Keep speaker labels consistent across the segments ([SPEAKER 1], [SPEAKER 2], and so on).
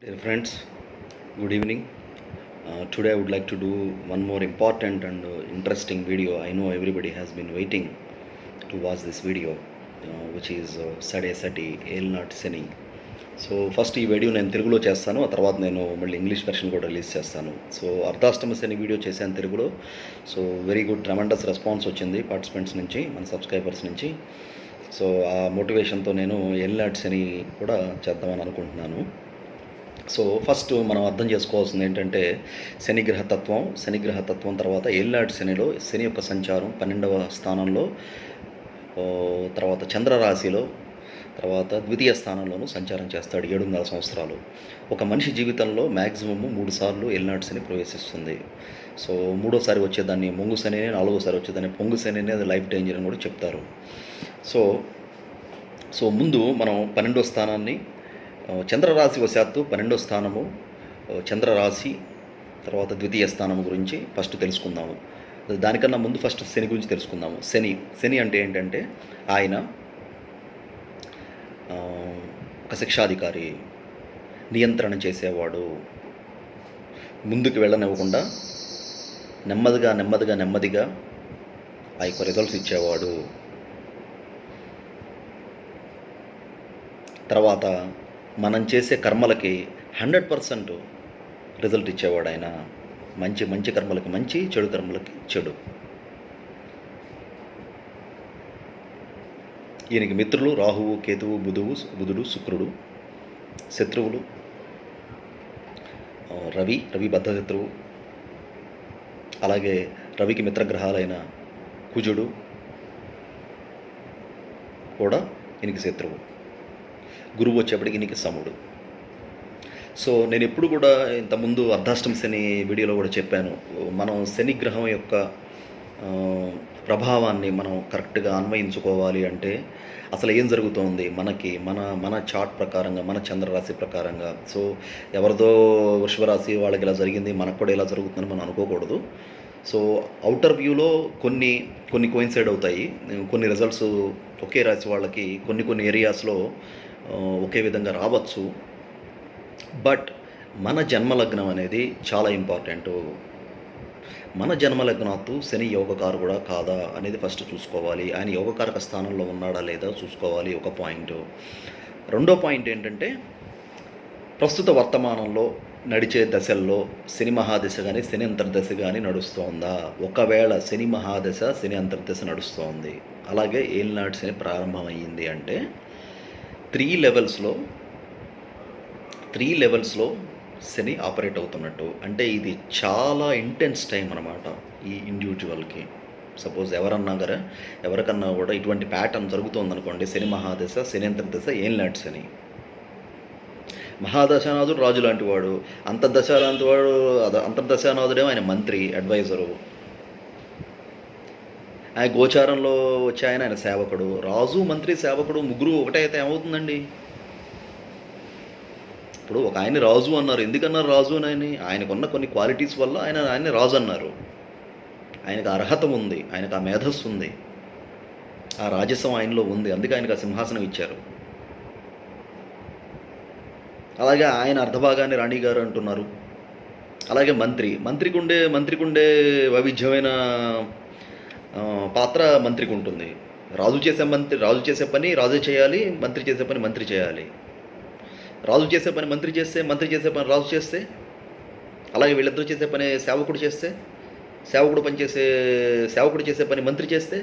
[SPEAKER 1] Dear friends, good evening. Today I would like to do one more important and interesting video. I know everybody has been waiting to watch this video, which is Sade Sati Elnat Seni. So first ఈ video నేను తెలుగులో చేస్తాను, ఆ తర్వాత నేను మళ్ళీ English version కూడా release చేస్తాను. సో అర్ధాష్టమ శని వీడియో చేశాను తెలుగులో. So very good tremendous response వచ్చింది పార్టిసిపెంట్స్ నుంచి, మన సబ్స్క్రైబర్స్ నుంచి. సో ఆ మోటివేషన్తో నేను ఎల్నాట్ శని కూడా చేద్దామని అనుకుంటున్నాను. సో ఫస్ట్ మనం అర్థం చేసుకోవాల్సింది ఏంటంటే శనిగ్రహ తత్వం తర్వాత ఏళ్ళనాటి శనిలో శని యొక్క సంచారం 12వ స్థానంలో, తర్వాత చంద్రరాశిలో, తర్వాత ద్వితీయ స్థానంలోనూ సంచారం చేస్తాడు 7.5 సంవత్సరాలు. ఒక మనిషి జీవితంలో మ్యాక్సిమము 3 సార్లు ఏళ్ళనాటి శని ప్రవేశిస్తుంది. సో 3వసారి వచ్చేదాన్ని మొంగు శని, 4వసారి వచ్చేదాన్ని పొంగు శని అనేది లైఫ్ డేంజర్ అని కూడా చెప్తారు. సో ముందు మనం 12వ స్థానాన్ని, చంద్రరాశి వశాత్తు 12వ స్థానము చంద్రరాశి, తర్వాత ద్వితీయ స్థానం గురించి ఫస్ట్ తెలుసుకుందాము. దానికన్నా ముందు ఫస్ట్ శని గురించి తెలుసుకుందాము. శని అంటే ఏంటంటే ఆయన ఒక శిక్షాధికారి, నియంత్రణ చేసేవాడు, ముందుకు వెళ్ళనివ్వకుండా నెమ్మదిగా ఆ యొక్క రిజల్ట్స్ ఇచ్చేవాడు. తర్వాత మనం చేసే కర్మలకి 100% రిజల్ట్ ఇచ్చేవాడు ఆయన. మంచి కర్మలకి మంచి, చెడు కర్మలకి చెడు. ఈయనకి మిత్రులు రాహువు, కేతువు, బుధుడు, శుక్రుడు. శత్రువులు రవి బద్ధశత్రువు. అలాగే రవికి మిత్రగ్రహాలైన కుజుడు కూడా ఈయనకి శత్రువు. గురువు వచ్చేప్పటికి నీకు సముడు. సో నేను ఎప్పుడు కూడా ఇంతకుముందు అర్ధాష్టమ శని వీడియోలో కూడా చెప్పాను, మనం శని గ్రహం యొక్క ప్రభావాన్ని మనం కరెక్ట్గా అన్వయించుకోవాలి అంటే అసలు ఏం జరుగుతోంది మనకి, మన చార్ట్ ప్రకారంగా, మన చంద్రరాశి ప్రకారంగా. సో ఎవరిదో వృషభరాశి వాళ్ళకి ఇలా జరిగింది, మనకు కూడా ఇలా జరుగుతుందని మనం అనుకోకూడదు. సో అవుటర్ వ్యూలో కొన్ని కోయిన్సైడ్ అవుతాయి. కొన్ని రిజల్ట్స్ ఒకే రాశి వాళ్ళకి కొన్ని ఏరియాస్లో ఒకే విధంగా రావచ్చు. బట్ మన జన్మలగ్నం అనేది చాలా ఇంపార్టెంటు. మన జన్మలగ్నాత్తు శని యోగకారు కూడా కాదా అనేది ఫస్ట్ చూసుకోవాలి. ఆయన యోగకారక స్థానంలో ఉన్నాడా లేదా చూసుకోవాలి, ఒక పాయింట్. రెండో పాయింట్ ఏంటంటే ప్రస్తుత వర్తమానంలో నడిచే దశల్లో శని మహాదశ కానీ శని అంతర్దశ కానీ నడుస్తోందా. ఒకవేళ శని మహాదశ శని అంతర్దశ నడుస్తోంది, అలాగే ఏలినాటి శని ప్రారంభమయ్యింది అంటే 3 లెవెల్స్లో శని ఆపరేట్ అవుతున్నట్టు. అంటే ఇది చాలా ఇంటెన్స్ టైం అన్నమాట ఈ ఇండివిజువల్కి. సపోజ్ ఎవరికన్నా కూడా ఇటువంటి ప్యాటర్న్ జరుగుతోందనుకోండి, శని మహాదశ, శని అంతర్దశ, ఏలినాటి శని. మహాదశానాథుడు రాజు లాంటి వాడు, అంతర్దశానాథుడేమో ఆయన మంత్రి, అడ్వైజరు. ఆయన గోచారంలో వచ్చే ఆయన సేవకుడు. రాజు, మంత్రి, సేవకుడు ముగ్గురు ఒకటే అయితే ఏమవుతుందండి? ఇప్పుడు ఒక ఆయన రాజు అన్నారు. ఎందుకన్నారు రాజు అని? ఆయనకున్న కొన్ని క్వాలిటీస్ వల్ల ఆయన రాజు అన్నారు. ఆయనకు అర్హత ఉంది, ఆయనకు ఆ మేధస్సు ఉంది, ఆ రాజసం ఆయనలో ఉంది, అందుకే ఆయనకు ఆ సింహాసనం ఇచ్చారు. అలాగే ఆయన అర్ధభాగాన్ని రాణిగారు అంటున్నారు. అలాగే మంత్రికుండే వైవిధ్యమైన పాత్ర మంత్రికి ఉంటుంది. రాజు చేసే పని రాజు చేయాలి, మంత్రి చేసే పని మంత్రి చేయాలి. రాజు చేసే పని మంత్రి చేస్తే, మంత్రి చేసే పని రాజు చేస్తే, అలాగే వీళ్ళిద్దరూ చేసే పని సేవకుడు చేస్తే, సేవకుడు చేసే పని మంత్రి చేస్తే,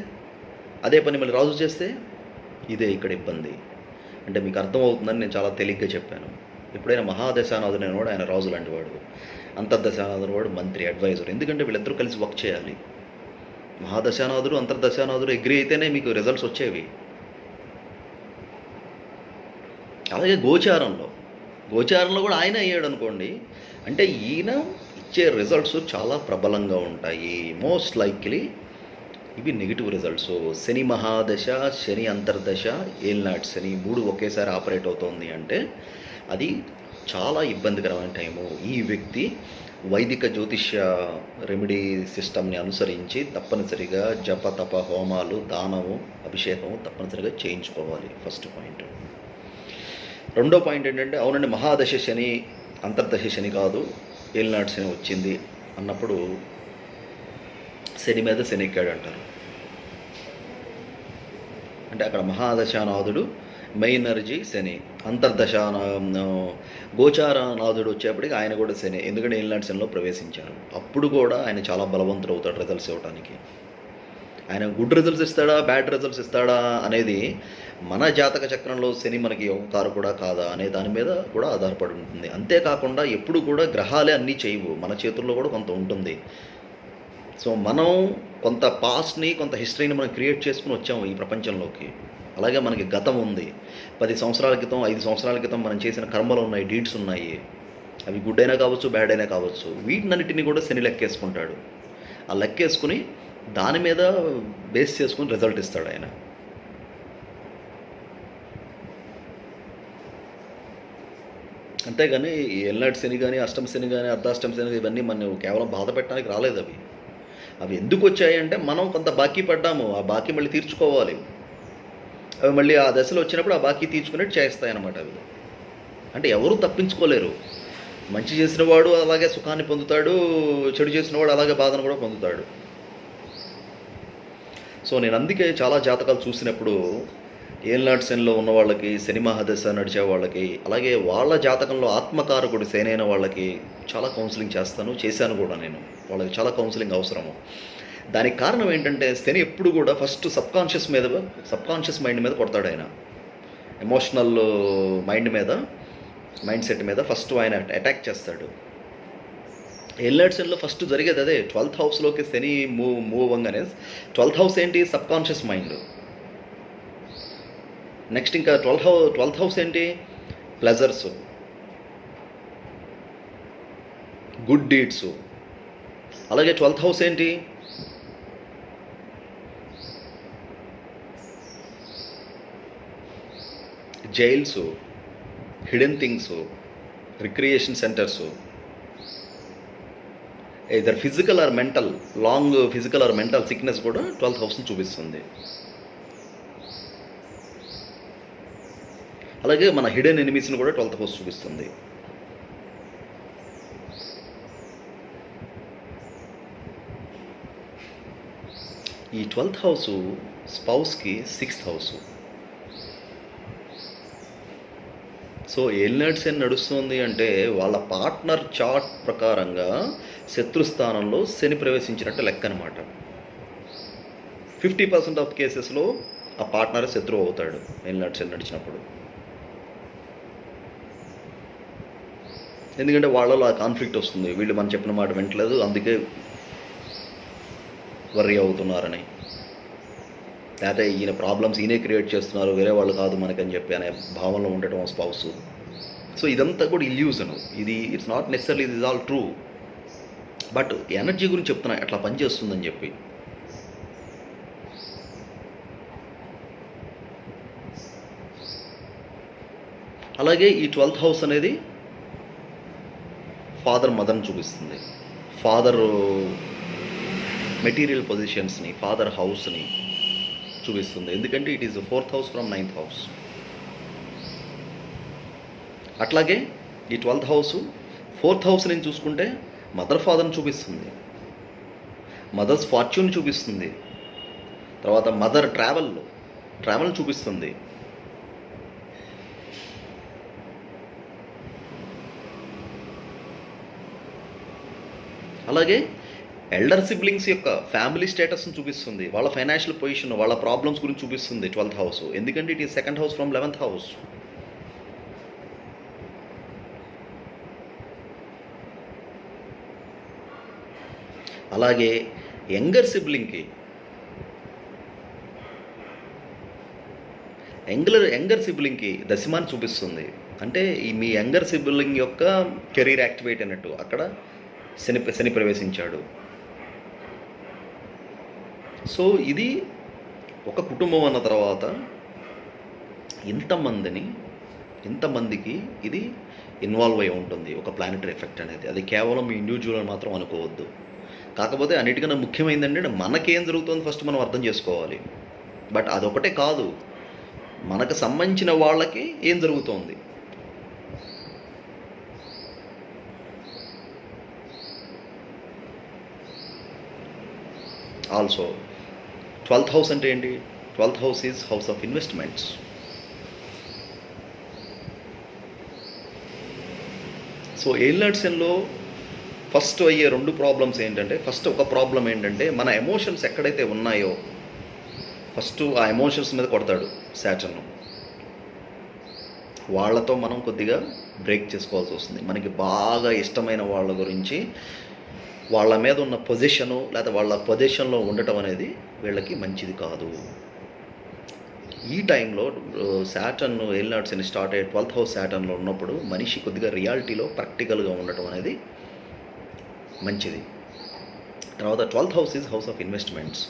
[SPEAKER 1] అదే పని మళ్ళీ రాజు చేస్తే, ఇదే ఇక్కడ ఇబ్బంది. అంటే మీకు అర్థమవుతుందని నేను చాలా తేలిగ్గా చెప్పాను. ఎప్పుడైనా మహాదశానాథుడు అనేవాడు ఆయన రాజు లాంటి వాడు, అంతర్దశానాథుడు వాడు మంత్రి, అడ్వైజర్. ఎందుకంటే వీళ్ళిద్దరూ కలిసి వర్క్ చేయాలి. మహాదశానాథుడు, అంతర్దశానాథుడు అగ్రి అయితేనే మీకు రిజల్ట్స్ వచ్చేవి. అలాగే గోచారంలో కూడా ఆయన అయ్యాడు అనుకోండి, అంటే ఈయన ఇచ్చే రిజల్ట్స్ చాలా ప్రబలంగా ఉంటాయి. మోస్ట్ లైక్లీ ఇవి నెగిటివ్ రిజల్ట్స్. శని మహాదశ, శని అంతర్దశ, ఏలినాటి శని 3 ఒకేసారి ఆపరేట్ అవుతోంది అంటే అది చాలా ఇబ్బందికరమైన టైము. ఈ వ్యక్తి వైదిక జ్యోతిష్య రెమెడీ సిస్టమ్ని అనుసరించి తప్పనిసరిగా జప, తప, హోమాలు, దానము, అభిషేకము తప్పనిసరిగా చేయించుకోవాలి. First point. రెండో పాయింట్ ఏంటంటే, అవునండి మహాదశ శని అంతర్దశ శని కాదు, ఏలినాటి శని వచ్చింది అన్నప్పుడు శని మీద శని ఎక్కాడు అంటారు. అంటే అక్కడ మహాదశానాథుడు మెయిన్ ఎనర్జీ శని, గోచారనాథుడు వచ్చేప్పటికి ఆయన కూడా శని, ఎందుకంటే ఏలినాటి శనిలో ప్రవేశించారు. అప్పుడు కూడా ఆయన చాలా బలవంతుడు అవుతాడు రిజల్ట్స్ ఇవ్వడానికి. ఆయన గుడ్ రిజల్ట్స్ ఇస్తాడా, బ్యాడ్ రిజల్ట్స్ ఇస్తాడా అనేది మన జాతక చక్రంలో శని మనకి కారు కూడా కాదా అనే దాని మీద కూడా ఆధారపడి ఉంటుంది. అంతేకాకుండా ఎప్పుడు కూడా గ్రహాలే అన్నీ చేయవు, మన చేతుల్లో కూడా కొంత ఉంటుంది. సో మనం కొంత పాస్ట్ని, కొంత హిస్టరీని మనం క్రియేట్ చేసుకుని వచ్చాము ఈ ప్రపంచంలోకి. అలాగే మనకి గతం ఉంది. 10 సంవత్సరాల క్రితం, 5 సంవత్సరాల క్రితం మనం చేసిన కర్మలు ఉన్నాయి, డీడ్స్ ఉన్నాయి. అవి గుడ్ అయినా కావచ్చు, బ్యాడ్ అయినా కావచ్చు. వీటినన్నిటిని కూడా శని లెక్కేసుకుంటాడు. ఆ లెక్కేసుకుని దాని మీద బేస్ చేసుకుని రిజల్ట్ ఇస్తాడు ఆయన. అంతేగాని ఏలినాటి శని కానీ, అష్టమ శని కానీ, అర్ధాష్టమ శని ఇవన్నీ మనం కేవలం బాధ పెట్టడానికి రాలేదు. అవి ఎందుకు వచ్చాయి అంటే మనం కొంత బాకీ పడ్డాము, ఆ బాకీ మళ్ళీ తీర్చుకోవాలి. అవి మళ్ళీ ఆ దశలో వచ్చినప్పుడు ఆ బాకీ తీర్చుకునేట్టు చేస్తాయన్నమాట. అవి అంటే ఎవరు తప్పించుకోలేరు. మంచి చేసిన వాడు అలాగే సుఖాన్ని పొందుతాడు, చెడు చేసిన వాడు అలాగే బాధను కూడా పొందుతాడు. సో నేను అందుకే చాలా జాతకాలు చూసినప్పుడు ఏలినాటి శనిలో ఉన్న వాళ్ళకి, శని మహాదశ నడిచే వాళ్ళకి, అలాగే వాళ్ళ జాతకంలో ఆత్మకారకుడు శని అయిన వాళ్ళకి చాలా కౌన్సిలింగ్ చేశాను కూడా నేను. వాళ్ళకి చాలా కౌన్సిలింగ్ అవసరము. దానికి కారణం ఏంటంటే శని ఎప్పుడు కూడా ఫస్ట్ సబ్కాన్షియస్ మైండ్ మీద కొడతాడు ఆయన. ఎమోషనల్ మైండ్ సెట్ మీద ఫస్ట్ ఆయన అటాక్ చేస్తాడు. ఏలినాటి శనిలో ఫస్ట్ జరిగేది అదే. 12th హౌస్లోకి శని మూవ్ అవ్వగానే 12th హౌస్ ఏంటి? Subconscious mind. నెక్స్ట్ ఇంకా 12th హౌస్ ఏంటి? Pleasures, good deeds. అలాగే 12th హౌస్ ఏంటి? Jails, hidden things, recreation centres. Either physical are mental, long physical are mental sickness కూడా 12th హౌస్ని చూపిస్తుంది. అలాగే మన హిడెన్ ఎనిమీస్ని కూడా 12th హౌస్ చూపిస్తుంది. ఈ 12th house స్పౌస్కి 6th house. So ఏలినాటి శని నడుస్తుంది అంటే వాళ్ళ పార్ట్నర్ చార్ట్ ప్రకారంగా శత్రుస్థానంలో శని ప్రవేశించినట్టు లెక్క అనమాట. 50% ఆఫ్ కేసెస్లో ఆ పార్ట్నర్ శత్రువు అవుతాడు ఏలినాటి శని నడిచినప్పుడు. ఎందుకంటే వాళ్ళలో ఆ కాన్ఫ్లిక్ట్ వస్తుంది, వీళ్ళు మనం చెప్పిన మాట వింటలేదు, అందుకే వర్రీ అవుతున్నారని, లేకపోతే ఈయన ప్రాబ్లమ్స్ ఈయనే క్రియేట్ చేస్తున్నారు, వేరే వాళ్ళు కాదు మనకని చెప్పి అనే భావనలో ఉండటం స్పౌస్. సో ఇదంతా కూడా illusion. It's not necessary it is all true. But energy గురించి చెప్తున్నా, ఎట్లా పనిచేస్తుందని చెప్పి. అలాగే ఈ 12th హౌస్ అనేది ఫాదర్ మదర్ని చూపిస్తుంది. ఫాదర్ మెటీరియల్ పొజిషన్స్ని, ఫాదర్ హౌస్ని చూపిస్తుంది. ఎందుకంటే it is 4th house from 9th house. అట్లాగే ఈ 12th హౌస్ 4th హౌస్ నుంచి చూసుకుంటే మదర్ ఫాదర్ని చూపిస్తుంది, మదర్స్ ఫార్చ్యూన్ చూపిస్తుంది, తర్వాత మదర్ ట్రావెల్ చూపిస్తుంది. అలాగే ఎల్డర్ సిబ్లింగ్స్ యొక్క ఫ్యామిలీ స్టేటస్ని చూపిస్తుంది, వాళ్ళ ఫైనాన్షియల్ పొజిషన్, వాళ్ళ ప్రాబ్లమ్స్ గురించి చూపిస్తుంది 12th హౌస్. ఎందుకంటే it is 2nd house from 11th house. అలాగే యంగర్ సిబ్లింగ్కి దశమాన్ని చూపిస్తుంది. అంటే మీ యంగర్ సిబ్లింగ్ యొక్క కెరీర్ యాక్టివేట్ అన్నట్టు అక్కడ శని ప్రవేశించాడు. సో ఇది ఒక కుటుంబం అన్న తర్వాత ఇంతమందికి ఇది ఇన్వాల్వ్ అయి ఉంటుంది, ఒక ప్లానెటరీ ఎఫెక్ట్ అనేది. అది కేవలం మీ ఇండివిజువల్ మాత్రం అనుకోవద్దు. కాకపోతే అన్నిటికన్నా ముఖ్యమైనది మనకేం జరుగుతుందో ఫస్ట్ మనం అర్థం చేసుకోవాలి. బట్ అదొకటే కాదు, మనకు సంబంధించిన వాళ్ళకి ఏం జరుగుతోంది. ఆల్సో 12th హౌస్ అంటే ఏంటి? 12th house is house of investments. So ఏలినాడ్సెన్లో ఫస్ట్ అయ్యే 2 ప్రాబ్లమ్స్ ఏంటంటే, ఫస్ట్ ఒక ప్రాబ్లం ఏంటంటే, మన ఎమోషన్స్ ఎక్కడైతే ఉన్నాయో ఫస్ట్ ఆ ఎమోషన్స్ మీద కొడతాడు శాటర్న్. వాళ్ళతో మనం కొద్దిగా బ్రేక్ చేసుకోవాల్సి వస్తుంది. మనకి బాగా ఇష్టమైన వాళ్ళ గురించి వాళ్ళ మీద ఉన్న పొజిషను లేదా వాళ్ళ పొజిషన్లో ఉండటం అనేది వీళ్ళకి మంచిది కాదు. ఈ టైంలో శాటర్న్ ఏలినాడ్సెన్ స్టార్ట్ అయ్యే 12th హౌస్ శాటర్న్లో ఉన్నప్పుడు మనిషి కొద్దిగా రియాలిటీలో ప్రాక్టికల్గా ఉండటం అనేది మంచిది. తర్వాత 12th house is house of investments.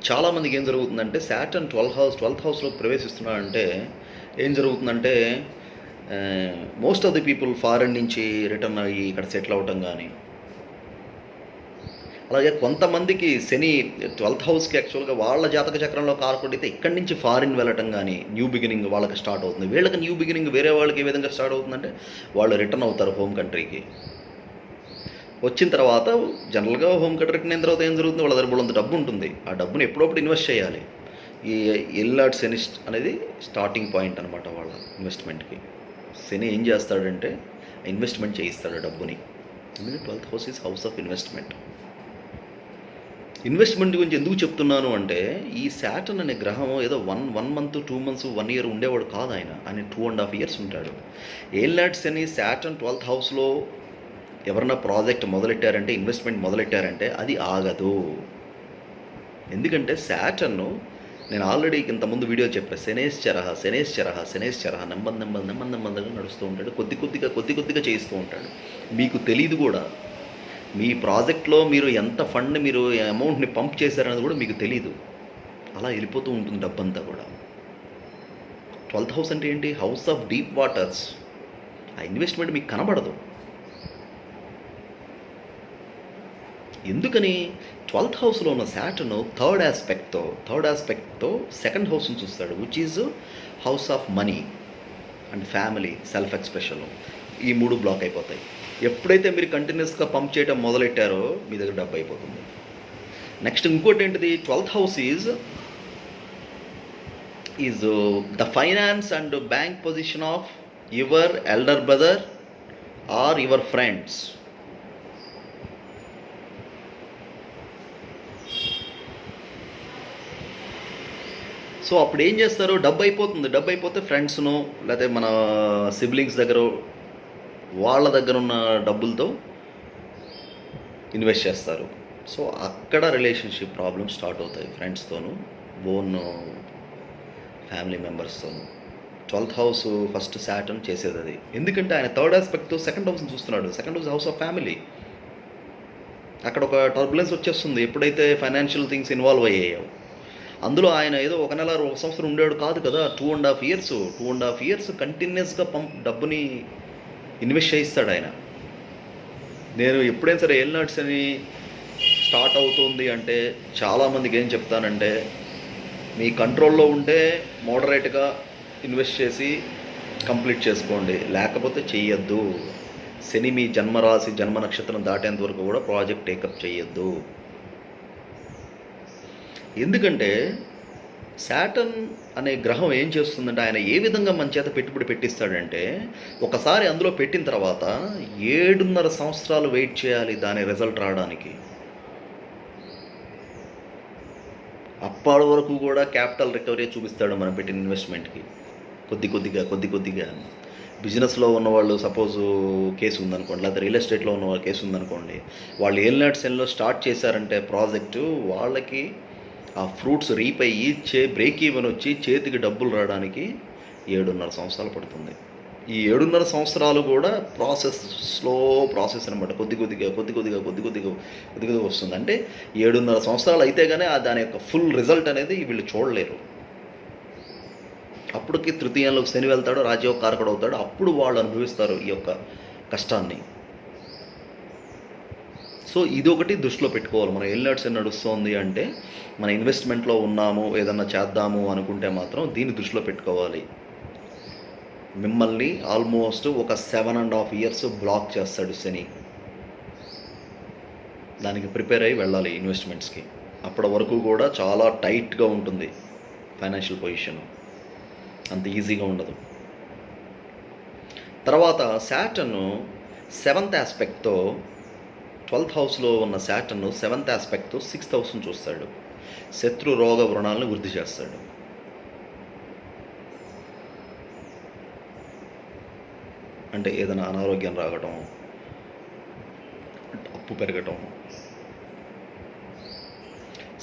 [SPEAKER 1] చాలామందికి ఏం జరుగుతుందంటే, శాటర్న్ 12th హౌస్లో ప్రవేశిస్తున్నాడంటే ఏం జరుగుతుందంటే, most of the people foreign నుంచి రిటర్న్ అయ్యి ఇక్కడ సెటిల్ అవ్వటం కానీ, అలాగే కొంతమందికి శని 12th హౌస్కి యాక్చువల్గా వాళ్ళ జాతక చక్రంలో కారకొడితే ఇక్కడి నుంచి ఫారిన్ వెళ్ళటం కానీ న్యూ బిగినింగ్ వాళ్ళకి స్టార్ట్ అవుతుంది. వీళ్ళకి న్యూ బిగినింగ్ వేరే వాళ్ళకి ఏ విధంగా స్టార్ట్ అవుతుందంటే, వాళ్ళు రిటర్న్ అవుతారు హోమ్ కంట్రీకి. వచ్చిన తర్వాత జనరల్గా హోమ్ కంట్రీకి అయిన తర్వాత ఏం జరుగుతుంది, వాళ్ళ దగ్గర బోలెడంత డబ్బు ఉంటుంది. ఆ డబ్బుని ఎప్పుడప్పుడు ఇన్వెస్ట్ చేయాలి. ఈ ఏలినాడ్సెన్ అనేది స్టార్టింగ్ పాయింట్ అనమాట వాళ్ళ ఇన్వెస్ట్మెంట్కి. శని ఏం చేస్తాడంటే ఇన్వెస్ట్మెంట్ చేయిస్తాడు డబ్బుని. ఎందుకంటే 12th house is house of investment. Investment గురించి ఎందుకు చెప్తున్నాను అంటే, ఈ శాటర్న్ అనే గ్రహం ఏదో 1 మంత్ 2 మంత్స్ 1 ఇయర్ ఉండేవాడు కాదు. ఆయన 2.5 years ఉంటాడు. ఏలినాడ్సెన్ శాటర్న్ 12th హౌస్లో ఎవరన్నా ప్రాజెక్ట్ మొదలెట్టారంటే, ఇన్వెస్ట్మెంట్ మొదలెట్టారంటే అది ఆగదు. ఎందుకంటే శాటర్న్, నేను ఆల్రెడీ ఇంతకుముందు వీడియో చెప్పాను, శనేశ్చర నెమ్మదిగా నడుస్తూ ఉంటాడు. కొద్ది కొద్దిగా చేయిస్తూ ఉంటాడు. మీకు తెలీదు కూడా, మీ ప్రాజెక్ట్లో మీరు ఎంత ఫండ్ మీరు అమౌంట్ని పంప్ చేశారనేది కూడా మీకు తెలీదు. అలా వెళ్ళిపోతూ ఉంటుంది డబ్బంతా కూడా. 12th హౌస్ అంటే ఏంటి? House of deep waters. ఆ ఇన్వెస్ట్మెంట్ మీకు కనబడదు. ఎందుకని? 12th హౌస్లో ఉన్న శాటర్న్ థర్డ్ ఆస్పెక్ట్తో 2nd హౌస్ని చూస్తాడు, which is house of money and family, self expression. ఈ 3 బ్లాక్ అయిపోతాయి. ఎప్పుడైతే మీరు కంటిన్యూస్గా పంప్ చేయడం మొదలెట్టారో మీ దగ్గర డబ్బు అయిపోతుంది. నెక్స్ట్ ఇంకోటి ఏంటిది? 12th house is the finance and bank position of your elder brother or your friends. So అప్పుడు ఏం చేస్తారు? డబ్బు అయిపోతే ఫ్రెండ్స్ను లేకపోతే మన సిబ్లింగ్స్ దగ్గర వాళ్ళ దగ్గర ఉన్న డబ్బులతో ఇన్వెస్ట్ చేస్తారు. సో అక్కడ రిలేషన్షిప్ ప్రాబ్లమ్స్ స్టార్ట్ అవుతాయి ఫ్రెండ్స్తోనూ, ఓన్ ఫ్యామిలీ మెంబర్స్తోనూ. 12th హౌస్ ఫస్ట్ శాటర్న్ చేసేది అది. ఎందుకంటే ఆయన థర్డ్ ఆస్పెక్ట్తో 2nd హౌస్ని చూస్తున్నాడు. 2nd house house of family. అక్కడ ఒక టర్బులెన్స్ వచ్చేస్తుంది ఎప్పుడైతే ఫైనాన్షియల్ థింగ్స్ ఇన్వాల్వ్ అయ్యాయో. అందులో ఆయన ఏదో 1 నెల 1 సంవత్సరం ఉండేవాడు కాదు కదా. 2.5 years కంటిన్యూస్గా డబ్బుని ఇన్వెస్ట్ చేయిస్తాడు ఆయన. నేను ఎప్పుడైనా సరే ఏలినాడ్సెన్ స్టార్ట్ అవుతుంది అంటే చాలామందికి ఏం చెప్తానంటే, మీ కంట్రోల్లో ఉంటే మోడరేట్గా ఇన్వెస్ట్ చేసి కంప్లీట్ చేసుకోండి, లేకపోతే చెయ్యొద్దు. శని మీ జన్మరాశి జన్మ నక్షత్రం దాటేంత వరకు కూడా ప్రాజెక్ట్ టేకప్ చేయొద్దు. ఎందుకంటే శాటర్న్ అనే గ్రహం ఏం చేస్తుందంటే, ఆయన ఏ విధంగా మన చేత పెట్టుబడి పెట్టిస్తాడంటే, ఒకసారి అందులో పెట్టిన తర్వాత 7.5 సంవత్సరాలు వెయిట్ చేయాలి దాని రిజల్ట్ రావడానికి. అప్పటి వరకు కూడా క్యాపిటల్ రికవరీ చూపిస్తాడు మనం పెట్టిన ఇన్వెస్ట్మెంట్కి. కొద్ది కొద్దిగా బిజినెస్లో ఉన్నవాళ్ళు, సపోజ్ కేసు ఉందనుకోండి, లేదా రియల్ ఎస్టేట్లో ఉన్న వాళ్ళ కేసు ఉందనుకోండి, వాళ్ళు ఏలినాడ్సెన్లో స్టార్ట్ చేశారంటే ప్రాజెక్టు, వాళ్ళకి ఆ ఫ్రూట్స్ రీప్ అయ్యి బ్రేక్ ఈవెన్ వచ్చి చేతికి డబ్బులు రావడానికి 7.5 సంవత్సరాలు పడుతుంది. ఈ 7.5 సంవత్సరాలు కూడా స్లో ప్రాసెస్ అనమాట. కొద్దిగా వస్తుంది. అంటే 7.5 సంవత్సరాలు అయితే కానీ దాని యొక్క ఫుల్ రిజల్ట్ అనేది వీళ్ళు చూడలేరు. అప్పటికి తృతీయంలోకి శని వెళ్తాడు, రాజయోగ కారకుడు అవుతాడు. అప్పుడు వాళ్ళు అనుభవిస్తారు ఈ యొక్క కష్టాన్ని. సో ఇదొకటి దృష్టిలో పెట్టుకోవాలి. మనం ఏలినాడ్సెన్ నడుస్తోంది అంటే, మన ఇన్వెస్ట్మెంట్లో ఉన్నాము, ఏదన్నా చేద్దాము అనుకుంటే మాత్రం దీన్ని దృష్టిలో పెట్టుకోవాలి. మిమ్మల్ని ఆల్మోస్ట్ ఒక 7.5 years బ్లాక్ చేస్తాడు శని. దానికి ప్రిపేర్ అయ్యి వెళ్ళాలి ఇన్వెస్ట్మెంట్స్కి. అప్పటి వరకు కూడా చాలా టైట్గా ఉంటుంది ఫైనాన్షియల్ పొజిషన్, అంత ఈజీగా ఉండదు. తర్వాత శాటర్న్ 7th ఆస్పెక్ట్తో 12th హౌస్లో ఉన్న శాటర్న్ 7th ఆస్పెక్ట్తో 6th హౌస్ను చూస్తాడు. శత్రు రోగ వృణాలను వృద్ధి చేస్తాడు. అంటే ఏదైనా అనారోగ్యం రావటం, అప్పు పెరగటం,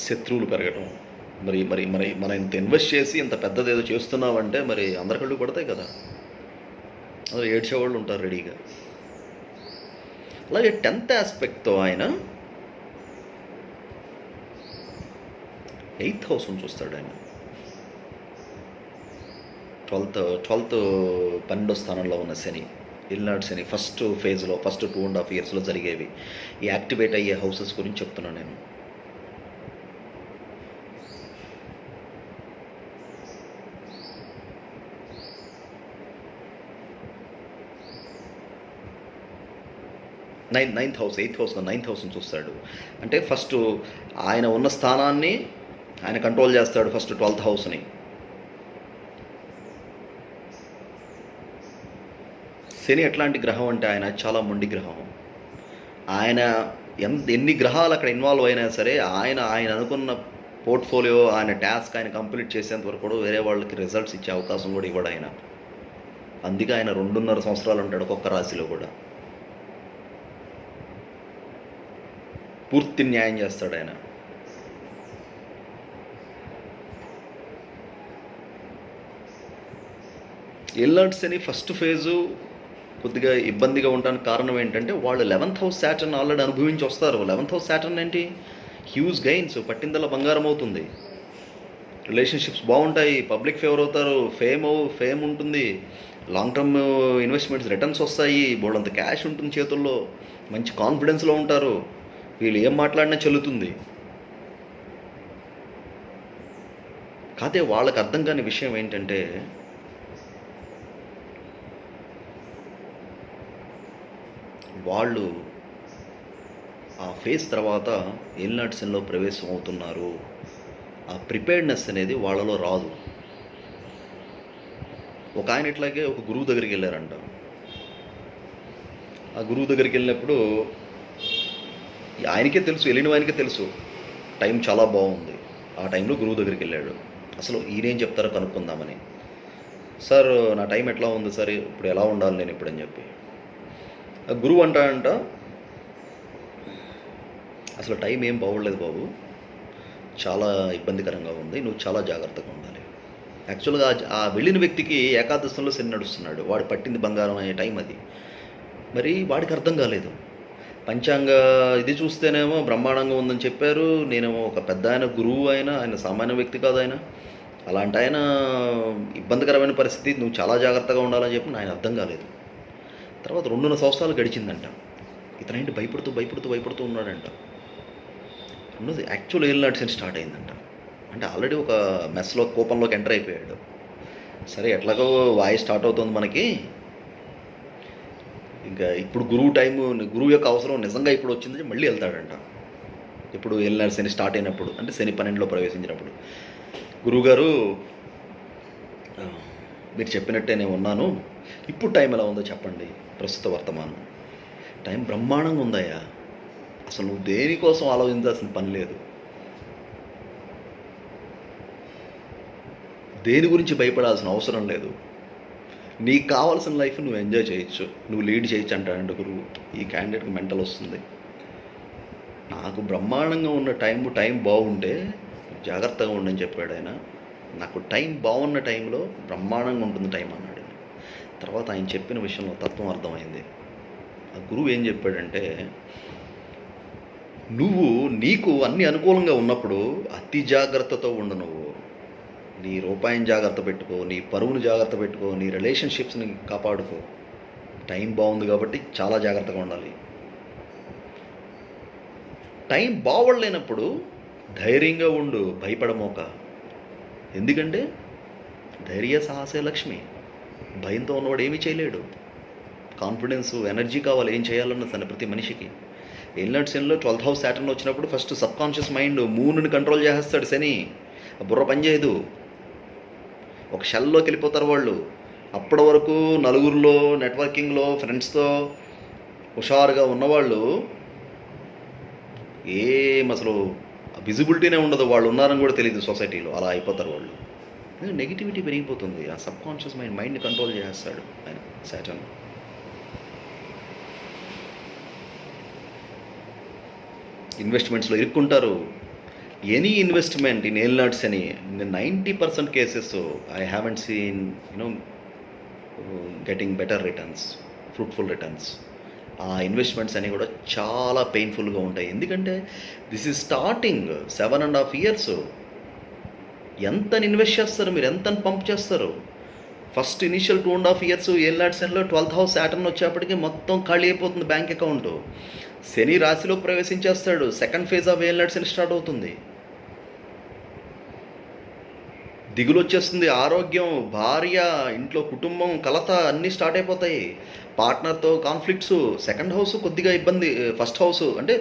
[SPEAKER 1] శత్రువులు పెరగటం. మరి మరి మరి మనం ఇంత ఇన్వెస్ట్ చేసి ఇంత పెద్దది ఏదో చేస్తున్నామంటే మరి అందరి కళ్ళు పడతాయి కదా, అదే ఏడ్చేవాళ్ళు ఉంటారు రెడీగా. అలాగే 10th ఆస్పెక్ట్తో ఆయన 8th హౌస్ను చూస్తాడు. ఆయన 12th 12వ స్థానంలో ఉన్న శని, ఇల్నాడు శని, ఫస్ట్ ఫేజ్లో, ఫస్ట్ 2.5 ఇయర్స్లో జరిగేవి ఈ యాక్టివేట్ అయ్యే హౌసెస్ గురించి చెప్తున్నాను నేను. Ninth house, 8th house, 9th హౌస్ని చూస్తాడు. అంటే ఫస్ట్ ఆయన ఉన్న స్థానాన్ని ఆయన కంట్రోల్ చేస్తాడు, ఫస్ట్ 12th హౌస్ని. శని ఎట్లాంటి గ్రహం అంటే ఆయన చాలా మొండి గ్రహం. ఆయన ఎన్ని గ్రహాలు అక్కడ ఇన్వాల్వ్ అయినా సరే ఆయన అనుకున్న పోర్ట్ఫోలియో, ఆయన టాస్క్ ఆయన కంప్లీట్ చేసేంత వరకు కూడా వేరే వాళ్ళకి రిజల్ట్స్ ఇచ్చే అవకాశం కూడా ఇవ్వడు ఆయన. అందుకే ఆయన 2.5 సంవత్సరాలు ఉంటాడు ఒక్కొక్క రాశిలో కూడా. పూర్తి న్యాయం చేస్తాడు ఆయన. ఎల్నాడు శని ఫస్ట్ ఫేజు కొద్దిగా ఇబ్బందిగా ఉండడానికి కారణం ఏంటంటే వాళ్ళు 11th హౌస్ శాటర్న్ ఆల్రెడీ అనుభవించి వస్తారు. 11th హౌస్ శాటర్న్ ఏంటి, హ్యూజ్ గెయిన్స్, పట్టిందల్లా బంగారం అవుతుంది, రిలేషన్షిప్స్ బాగుంటాయి, పబ్లిక్ ఫేవర్ అవుతారు, ఫేమ్ ఉంటుంది, లాంగ్ టర్మ్ ఇన్వెస్ట్మెంట్స్ రిటర్న్స్ వస్తాయి, బోల్డంత క్యాష్ ఉంటుంది చేతుల్లో, మంచి కాన్ఫిడెన్స్లో ఉంటారు, వీళ్ళు ఏం మాట్లాడినా చెల్లుతుంది. కాదే వాళ్ళకి అర్థం కాని విషయం ఏంటంటే వాళ్ళు ఆ ఫేజ్ తర్వాత ఏలినాటి శనిలో ప్రవేశం అవుతున్నారు. ఆ ప్రిపేర్డ్నెస్ అనేది వాళ్ళలో రాదు. ఒక ఆయన ఇట్లాగే ఒక గురువు దగ్గరికి వెళ్ళారంట. ఆ గురువు దగ్గరికి వెళ్ళినప్పుడు ఆయనకే తెలుసు, వెళ్ళిన ఆయనకే తెలుసు టైం చాలా బాగుంది. ఆ టైంలో గురువు దగ్గరికి వెళ్ళాడు. అసలు ఈయనేం చెప్తారో కనుక్కుందామని. సార్ నా టైం ఎట్లా ఉంది సార్, ఇప్పుడు ఎలా ఉండాలి నేను ఇప్పుడు అని చెప్పి. ఆ గురువు అంటాడంట, అసలు టైం ఏం బాగోలేదు బాబు, చాలా ఇబ్బందికరంగా ఉంది, నువ్వు చాలా జాగ్రత్తగా ఉండాలి. యాక్చువల్గా ఆ వెళ్ళిన వ్యక్తికి ఏకాదశంలో శని నడుస్తున్నాడు, వాడు పట్టింది బంగారం అనే టైం అది. మరి వాడికి అర్థం కాలేదు. పంచాంగ ఇది చూస్తేనేమో బ్రహ్మాండంగా ఉందని చెప్పారు. నేనేమో ఒక పెద్ద ఆయన గురువు, ఆయన సామాన్య వ్యక్తి కాదు ఆయన. అలాంటి ఆయన ఇబ్బందికరమైన పరిస్థితి, నువ్వు చాలా జాగ్రత్తగా ఉండాలని చెప్పి ఆయన అర్థం కాలేదు. తర్వాత 2.5 సంవత్సరాలు గడిచిందంట. ఇతనేంటి భయపడుతూ ఉన్నాడంట. రెండోది యాక్చువల్ ఏలినాటి శని స్టార్ట్ అయిందంట. అంటే ఆల్రెడీ ఒక మెస్లో కోపంలోకి ఎంటర్ అయిపోయాడు. సరే ఎట్లాగో వాయిస్ స్టార్ట్ అవుతుంది మనకి, ఇంకా ఇప్పుడు గురువు యొక్క అవసరం నిజంగా ఇప్పుడు వచ్చిందని మళ్ళీ వెళ్తాడంట. ఇప్పుడు ఏలినాటి శని స్టార్ట్ అయినప్పుడు, అంటే శని 12లో ప్రవేశించినప్పుడు, గురువుగారు మీరు చెప్పినట్టే నేను ఉన్నాను, ఇప్పుడు టైం ఎలా ఉందో చెప్పండి, ప్రస్తుత వర్తమానం. టైం బ్రహ్మాండంగా ఉందయ్యా, అసలు నువ్వు దేనికోసం ఆలోచించాల్సిన పని లేదు, దేని గురించి భయపడాల్సిన అవసరం లేదు, నీకు కావాల్సిన లైఫ్ నువ్వు ఎంజాయ్ చేయొచ్చు, నువ్వు లీడ్ చేయొచ్చు అంటాడంట గురువు. ఈ క్యాండిడేట్కి మెంటల్ వస్తుంది. నాకు బ్రహ్మాండంగా ఉన్న టైం బాగుంటే జాగ్రత్తగా ఉండని చెప్పాడు ఆయన. నాకు టైం బాగున్న టైంలో బ్రహ్మాండంగా ఉంటుంది టైం అన్నాడు. తర్వాత ఆయన చెప్పిన విషయంలో తత్వం అర్థమైంది. ఆ గురువు ఏం చెప్పాడంటే, నీకు అన్ని అనుకూలంగా ఉన్నప్పుడు అతి జాగ్రత్తతో ఉండు. నువ్వు నీ రూపాయిని జాగ్రత్త పెట్టుకో, నీ పరువుని జాగ్రత్త పెట్టుకో, నీ రిలేషన్షిప్స్ని కాపాడుకో. టైం బాగుంది కాబట్టి చాలా జాగ్రత్తగా ఉండాలి. టైం బాగోలేనప్పుడు ధైర్యంగా ఉండు, భయపడమోక. ఎందుకంటే ధైర్య సాహసే లక్ష్మి. భయంతో ఉన్నవాడు ఏమీ చేయలేడు. కాన్ఫిడెన్స్, ఎనర్జీ కావాలి ఏం చేయాలన్న తన ప్రతి మనిషికి. ఏలినాటి శనిలో 12th హౌస్ సాటర్న్ వచ్చినప్పుడు ఫస్ట్ సబ్ కాన్షియస్ మైండ్ మూన్ని కంట్రోల్ చేసేస్తాడు శని. ఆ బుర్ర పనిచేయదు, ఒక షెల్లోకి వెళ్ళిపోతారు వాళ్ళు. అప్పటి వరకు నలుగురిలో నెట్వర్కింగ్లో ఫ్రెండ్స్తో హుషారుగా ఉన్నవాళ్ళు అసలు విజిబిలిటీనే ఉండదు, వాళ్ళు ఉన్నారని కూడా తెలియదు సొసైటీలో. అలా అయిపోతారు వాళ్ళు. నెగిటివిటీ పెరిగిపోతుంది. ఆ సబ్ కాన్షియస్ మైండ్ని కంట్రోల్ చేసేస్తాడు ఆయన సాటర్న్. ఇన్వెస్ట్మెంట్స్లో ఇరుక్కుంటారు. ఎనీ ఇన్వెస్ట్మెంట్ ఇన్ ఏలినాటి శని 90% cases I haven't seen getting better returns, fruitful returns. ఆ ఇన్వెస్ట్మెంట్స్ అన్నీ కూడా చాలా పెయిన్ఫుల్గా ఉంటాయి. ఎందుకంటే దిస్ ఈజ్ స్టార్టింగ్ 7.5 years. ఎంత ఇన్వెస్ట్ చేస్తారు మీరు, ఎంత పంప్ చేస్తారు? ఫస్ట్ ఇనిషియల్ 2.5 years ఏలినాటి శనిలో 12th హౌస్ సాటర్న్ వచ్చేప్పటికి మొత్తం ఖాళీ అయిపోతుంది బ్యాంక్ అకౌంట్. శని రాశిలోకి ప్రవేశించేస్తాడు. సెకండ్ ఫేజ్ ఆఫ్ ఏలినాటి శని స్టార్ట్ అవుతుంది. దిగులు వచ్చేస్తుంది, ఆరోగ్యం, భార్య, ఇంట్లో కుటుంబం, కలత అన్నీ స్టార్ట్ అయిపోతాయి. పార్ట్నర్తో కాన్ఫ్లిక్ట్స్. సెకండ్ హౌస్ కొద్దిగా ఇబ్బంది. ఫస్ట్ హౌస్ అంటే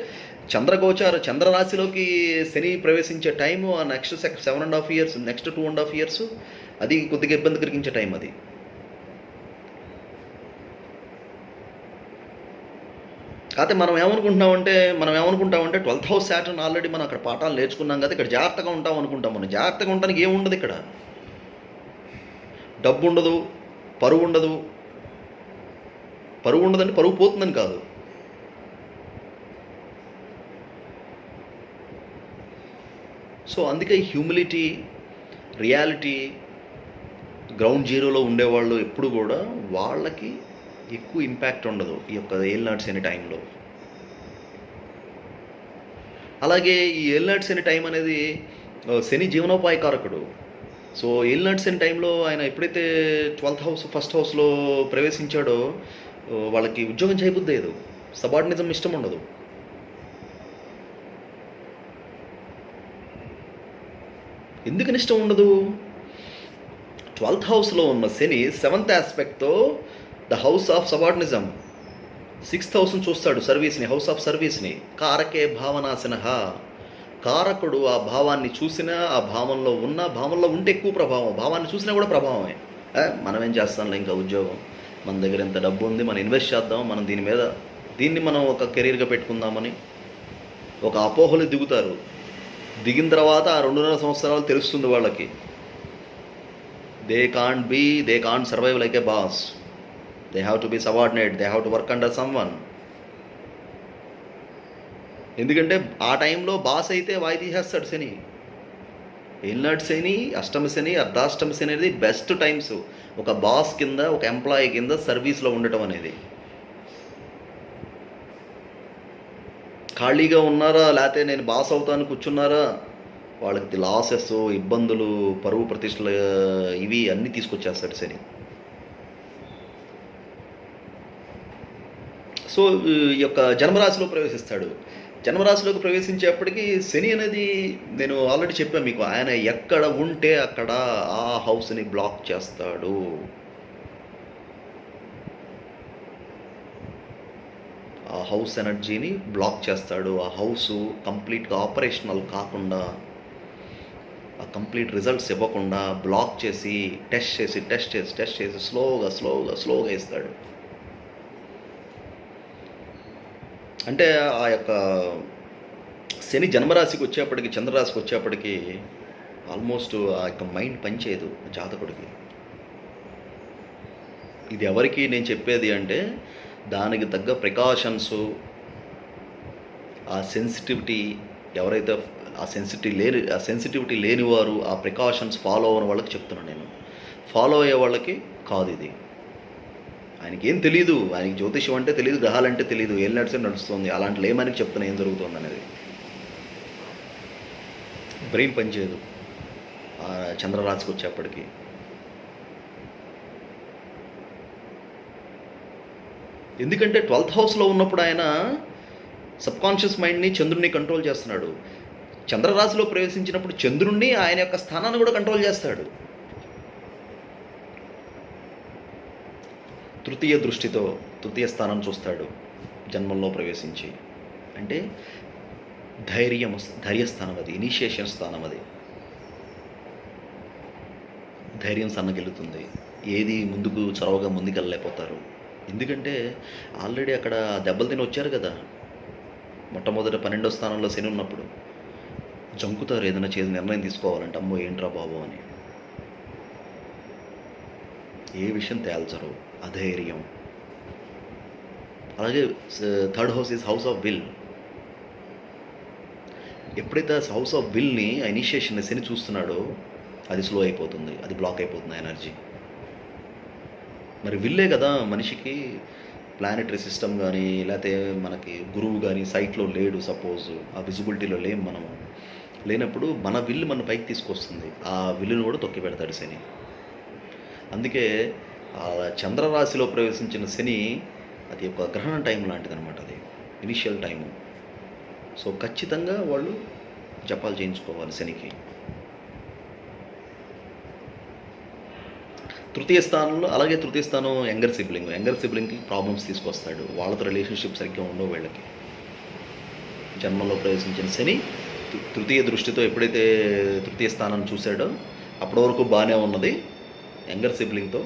[SPEAKER 1] చంద్రరాశిలోకి శని ప్రవేశించే టైము ఆ నెక్స్ట్ 7.5 years, నెక్స్ట్ 2.5 years అది కొద్దిగా ఇబ్బంది కలిగించే టైం అది. కాకపోతే మనం ఏమనుకుంటామంటే 12th హౌస్ సాటర్న్ ఆల్రెడీ మనం అక్కడ పాఠాలు నేర్చుకున్నాం కదా, ఇక్కడ జాగ్రత్తగా ఉంటాం అనుకుంటాం. మనం జాగ్రత్తగా ఉండడానికి ఏముండదు ఇక్కడ. డబ్బు ఉండదు, పరువు ఉండదు. పరువు ఉండదంటే పరువు పోతుందని కాదు. సో అందుకే హ్యూమిలిటీ, రియాలిటీ, గ్రౌండ్ జీరోలో ఉండేవాళ్ళు ఎప్పుడు కూడా వాళ్ళకి ఎక్కువ ఇంపాక్ట్ ఉండదు ఈ యొక్క ఏలినాటి శని టైంలో. అలాగే ఈ ఏలినాటి శని టైం అనేది శని జీవనోపాయకారకుడు. సో ఏలినాటి శని టైంలో ఆయన ఎప్పుడైతే 12th హౌస్ ఫస్ట్ హౌస్లో ప్రవేశించాడో వాళ్ళకి ఉద్యోగం చేయబుద్ధి లేదు, సబార్డినిజం ఇష్టం ఉండదు. ఎందుకని ఇష్టం ఉండదు? 12th హౌస్లో ఉన్న శని 7th ఆస్పెక్ట్తో the house of subordinism 6th హౌస్ని చూస్తాడు, సర్వీస్ని, హౌస్ ఆఫ్ సర్వీస్ని. కారకే భావనాశన, కారకుడు ఆ భావాన్ని చూసినా, ఆ భావంలో ఉంటే ఎక్కువ ప్రభావం, భావాన్ని చూసినా కూడా ప్రభావమే. మనం ఏం చేస్తాంలే, ఇంకా ఉద్యోగం, మన దగ్గర ఎంత డబ్బు ఉంది, మనం ఇన్వెస్ట్ చేద్దాం, మనం దీన్ని మనం ఒక కెరీర్గా పెట్టుకుందామని ఒక అపోహలు దిగుతారు. దిగిన తర్వాత ఆ 2.5 సంవత్సరాలు తెలుస్తుంది వాళ్ళకి, they can't survive like A boss. They have to be subordinate, they have to work under someone. ఎందుకంటే ఆ టైంలో బాస్ అయితే వాయి తీసేస్తాడు శని. ఏలినాటి శని, అష్టమ శని, అర్ధాష్టమ శని అనేది బెస్ట్ టైమ్స్ ఒక బాస్ కింద, ఒక ఎంప్లాయీ కింద సర్వీస్లో ఉండటం అనేది. ఖాళీగా ఉన్నారా, లేకపోతే నేను బాస్ అవుతాను కూర్చున్నారా, వాళ్ళకి లాసెస్, ఇబ్బందులు, పరువు ప్రతిష్టలు ఇవి అన్నీ తీసుకొచ్చేస్తాడు శని. సో ఈ యొక్క జన్మరాశిలో ప్రవేశిస్తాడు. జన్మరాశిలోకి ప్రవేశించేప్పటికీ శని అనేది నేను ఆల్రెడీ చెప్పాను మీకు, ఆయన ఎక్కడ ఉంటే అక్కడ ఆ హౌస్ని బ్లాక్ చేస్తాడు. ఆ హౌస్ ఎనర్జీని బ్లాక్ చేస్తాడు. ఆ హౌస్ కంప్లీట్గా ఆపరేషనల్ కాకుండా, ఆ కంప్లీట్ రిజల్ట్స్ ఇవ్వకుండా బ్లాక్ చేసి టెస్ట్ చేసి స్లోగా ఇస్తాడు. అంటే ఆ యొక్క శని జన్మరాశికి వచ్చేప్పటికి, చంద్రరాశికి వచ్చేప్పటికి ఆల్మోస్ట్ ఆ యొక్క మైండ్ పనిచేయదు జాతకుడికి. ఇది ఎవరికి నేను చెప్పేది అంటే, దానికి తగ్గ ప్రికాషన్స్, ఆ సెన్సిటివిటీ ఎవరైతే ఆ సెన్సిటివిటీ లేనివారు, ఆ ప్రికాషన్స్ ఫాలో అవ్వని వాళ్ళకి చెప్తున్నాను నేను. ఫాలో అయ్యే వాళ్ళకి కాదు ఇది. ఆయనకి ఏం తెలియదు, ఆయనకి జ్యోతిష్యం అంటే తెలియదు, గ్రహాలంటే తెలియదు, ఏలినాటి శని నడుస్తుంది, అలాంటి లేమని చెప్తున్నా ఏం జరుగుతుంది అనేది. బ్రెయిన్ పనిచేయదు ఆ చంద్రరాశికి వచ్చేప్పటికి. ఎందుకంటే 12th హౌస్లో ఉన్నప్పుడు ఆయన సబ్కాన్షియస్ మైండ్ని, చంద్రుడిని కంట్రోల్ చేస్తున్నాడు. చంద్రరాశిలో ప్రవేశించినప్పుడు చంద్రుడిని, ఆయన యొక్క స్థానాన్ని కూడా కంట్రోల్ చేస్తాడు. తృతీయ దృష్టితో తృతీయ స్థానం చూస్తాడు జన్మంలో ప్రవేశించి. అంటే ధైర్యస్థానం అది, ఇనిషియేషన్ స్థానం అది. ధైర్యం సన్నగిల్లుతుంది. ఏది ముందుకు చొరవగా ముందుకెళ్ళలేకపోతారు. ఎందుకంటే ఆల్రెడీ అక్కడ దెబ్బలు తిని వచ్చారు కదా. మొట్టమొదట 12వ స్థానంలో శని ఉన్నప్పుడు జంకుతారు ఏదైనా నిర్ణయం తీసుకోవాలంటే. అమ్మో ఏంట్రా బాబు అని. ఏ విషయం తేల్చరు. అధైర్యం. అలాగే third house is house of will. ఎప్పుడైతే హౌస్ ఆఫ్ విల్ని, ఇనిషియేషన్ శని చూస్తున్నాడో అది స్లో అయిపోతుంది, అది బ్లాక్ అయిపోతుంది ఎనర్జీ. మరి విల్లే కదా మనిషికి ప్లానెటరీ సిస్టమ్ కానీ, లేకపోతే మనకి గురువు కానీ సైట్లో లేడు సపోజ్, ఆ విజిబిలిటీలో లేము మనము. లేనప్పుడు మన విల్లు మన పైకి తీసుకొస్తుంది. ఆ విల్లును కూడా తొక్కి పెడతాడు శని. అందుకే చంద్రరాశిలో ప్రవేశించిన శని అది ఒక గ్రహణం టైం లాంటిది అనమాట. అది ఇనిషియల్ టైము. సో ఖచ్చితంగా వాళ్ళు జపాలు చేయించుకోవాలి శనికి. తృతీయ స్థానంలో, అలాగే తృతీయ స్థానం యంగర్ సిబ్లింగ్కి ప్రాబ్లమ్స్ తీసుకొస్తాడు. వాళ్ళతో రిలేషన్షిప్ సరిగ్గా ఉండవు వీళ్ళకి. జన్మలో ప్రవేశించిన శని తృతీయ దృష్టితో ఎప్పుడైతే తృతీయ స్థానాన్ని చూశాడో అప్పటి వరకు బాగానే ఉన్నది. యంగర్ సిబ్లింగ్తో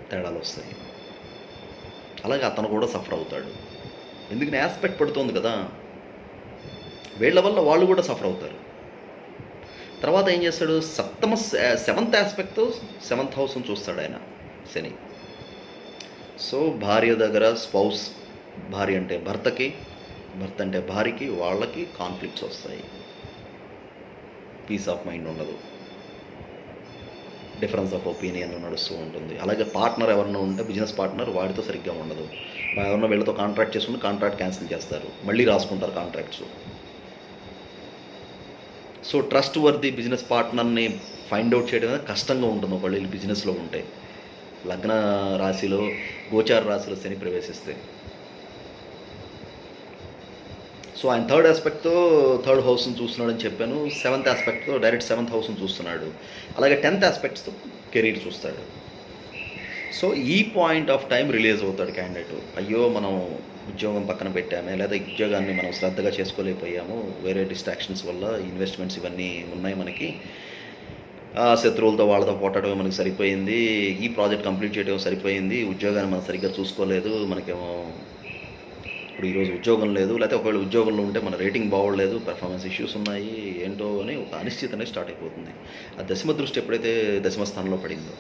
[SPEAKER 1] తేడాలు వస్తాయి. అలాగే అతను కూడా సఫర్ అవుతాడు. ఎందుకని ఆస్పెక్ట్ పడుతుంది కదా, వీళ్ళ వల్ల వాళ్ళు కూడా సఫర్ అవుతారు. తర్వాత ఏం చేస్తాడు, సెవెంత్ ఆస్పెక్ట్తో 7th హౌస్ని చూస్తాడు ఆయన శని. సో భార్య దగ్గర స్పౌస్, భార్య అంటే భర్తకి, భర్త అంటే భార్యకి, వాళ్ళకి కాన్ఫ్లిక్ట్స్ వస్తాయి. పీస్ ఆఫ్ మైండ్ ఉండదు, డిఫరెన్స్ ఆఫ్ ఒపీనియన్ నడుస్తూ ఉంటుంది. అలాగే పార్ట్నర్ ఎవరైనా ఉంటే, బిజినెస్ పార్ట్నర్, వాడితో సరిగ్గా ఉండదు. ఎవరన్నా వీళ్ళతో కాంట్రాక్ట్ చేసుకుంటే కాంట్రాక్ట్ క్యాన్సిల్ చేస్తారు, మళ్ళీ రాసుకుంటారు contracts. So trustworthy business పార్ట్నర్ని ఫైండ్ అవుట్ చేయడం అనేది కష్టంగా ఉంటుంది ఒకళ్ళు వీళ్ళు బిజినెస్లో ఉంటే. లగ్న రాశిలో, గోచార రాశిలో శని ప్రవేశిస్తే. సో ఆయన థర్డ్ హౌస్ని చూస్తున్నాడని చెప్పాను. 7th ఆస్పెక్ట్తో డైరెక్ట్ 7th హౌస్ని చూస్తున్నాడు. అలాగే 10th ఆస్పెక్ట్స్తో కెరీర్ చూస్తాడు. సో ఈ పాయింట్ ఆఫ్ టైం రిలీజ్ అవుతాడు క్యాండిడేట్. అయ్యో మనం ఉద్యోగం పక్కన పెట్టామే, లేదా ఉద్యోగాన్ని మనం శ్రద్ధగా చేసుకోలేకపోయాము, వేరే డిస్ట్రాక్షన్స్ వల్ల, ఇన్వెస్ట్మెంట్స్ ఇవన్నీ ఉన్నాయి మనకి, శత్రువులతో వాళ్ళతో పోటాడమే మనకి సరిపోయింది, ఈ ప్రాజెక్ట్ కంప్లీట్ చేయడం సరిపోయింది, ఉద్యోగాన్ని మనం సరిగ్గా చూసుకోలేదు, మనకేమో ఇప్పుడు ఈరోజు ఉద్యోగం లేదు, లేకపోతే ఒకవేళ ఉద్యోగంలో ఉంటే మన రేటింగ్ బాగోలేదు, పెర్ఫార్మెన్స్ ఇష్యూస్ ఉన్నాయి, ఏంటో అని ఒక అనిశ్చితి అనేది స్టార్ట్ అయిపోతుంది. ఆ దశమ దృష్టి ఎప్పుడైతే దశమ స్థానంలో పడిందో,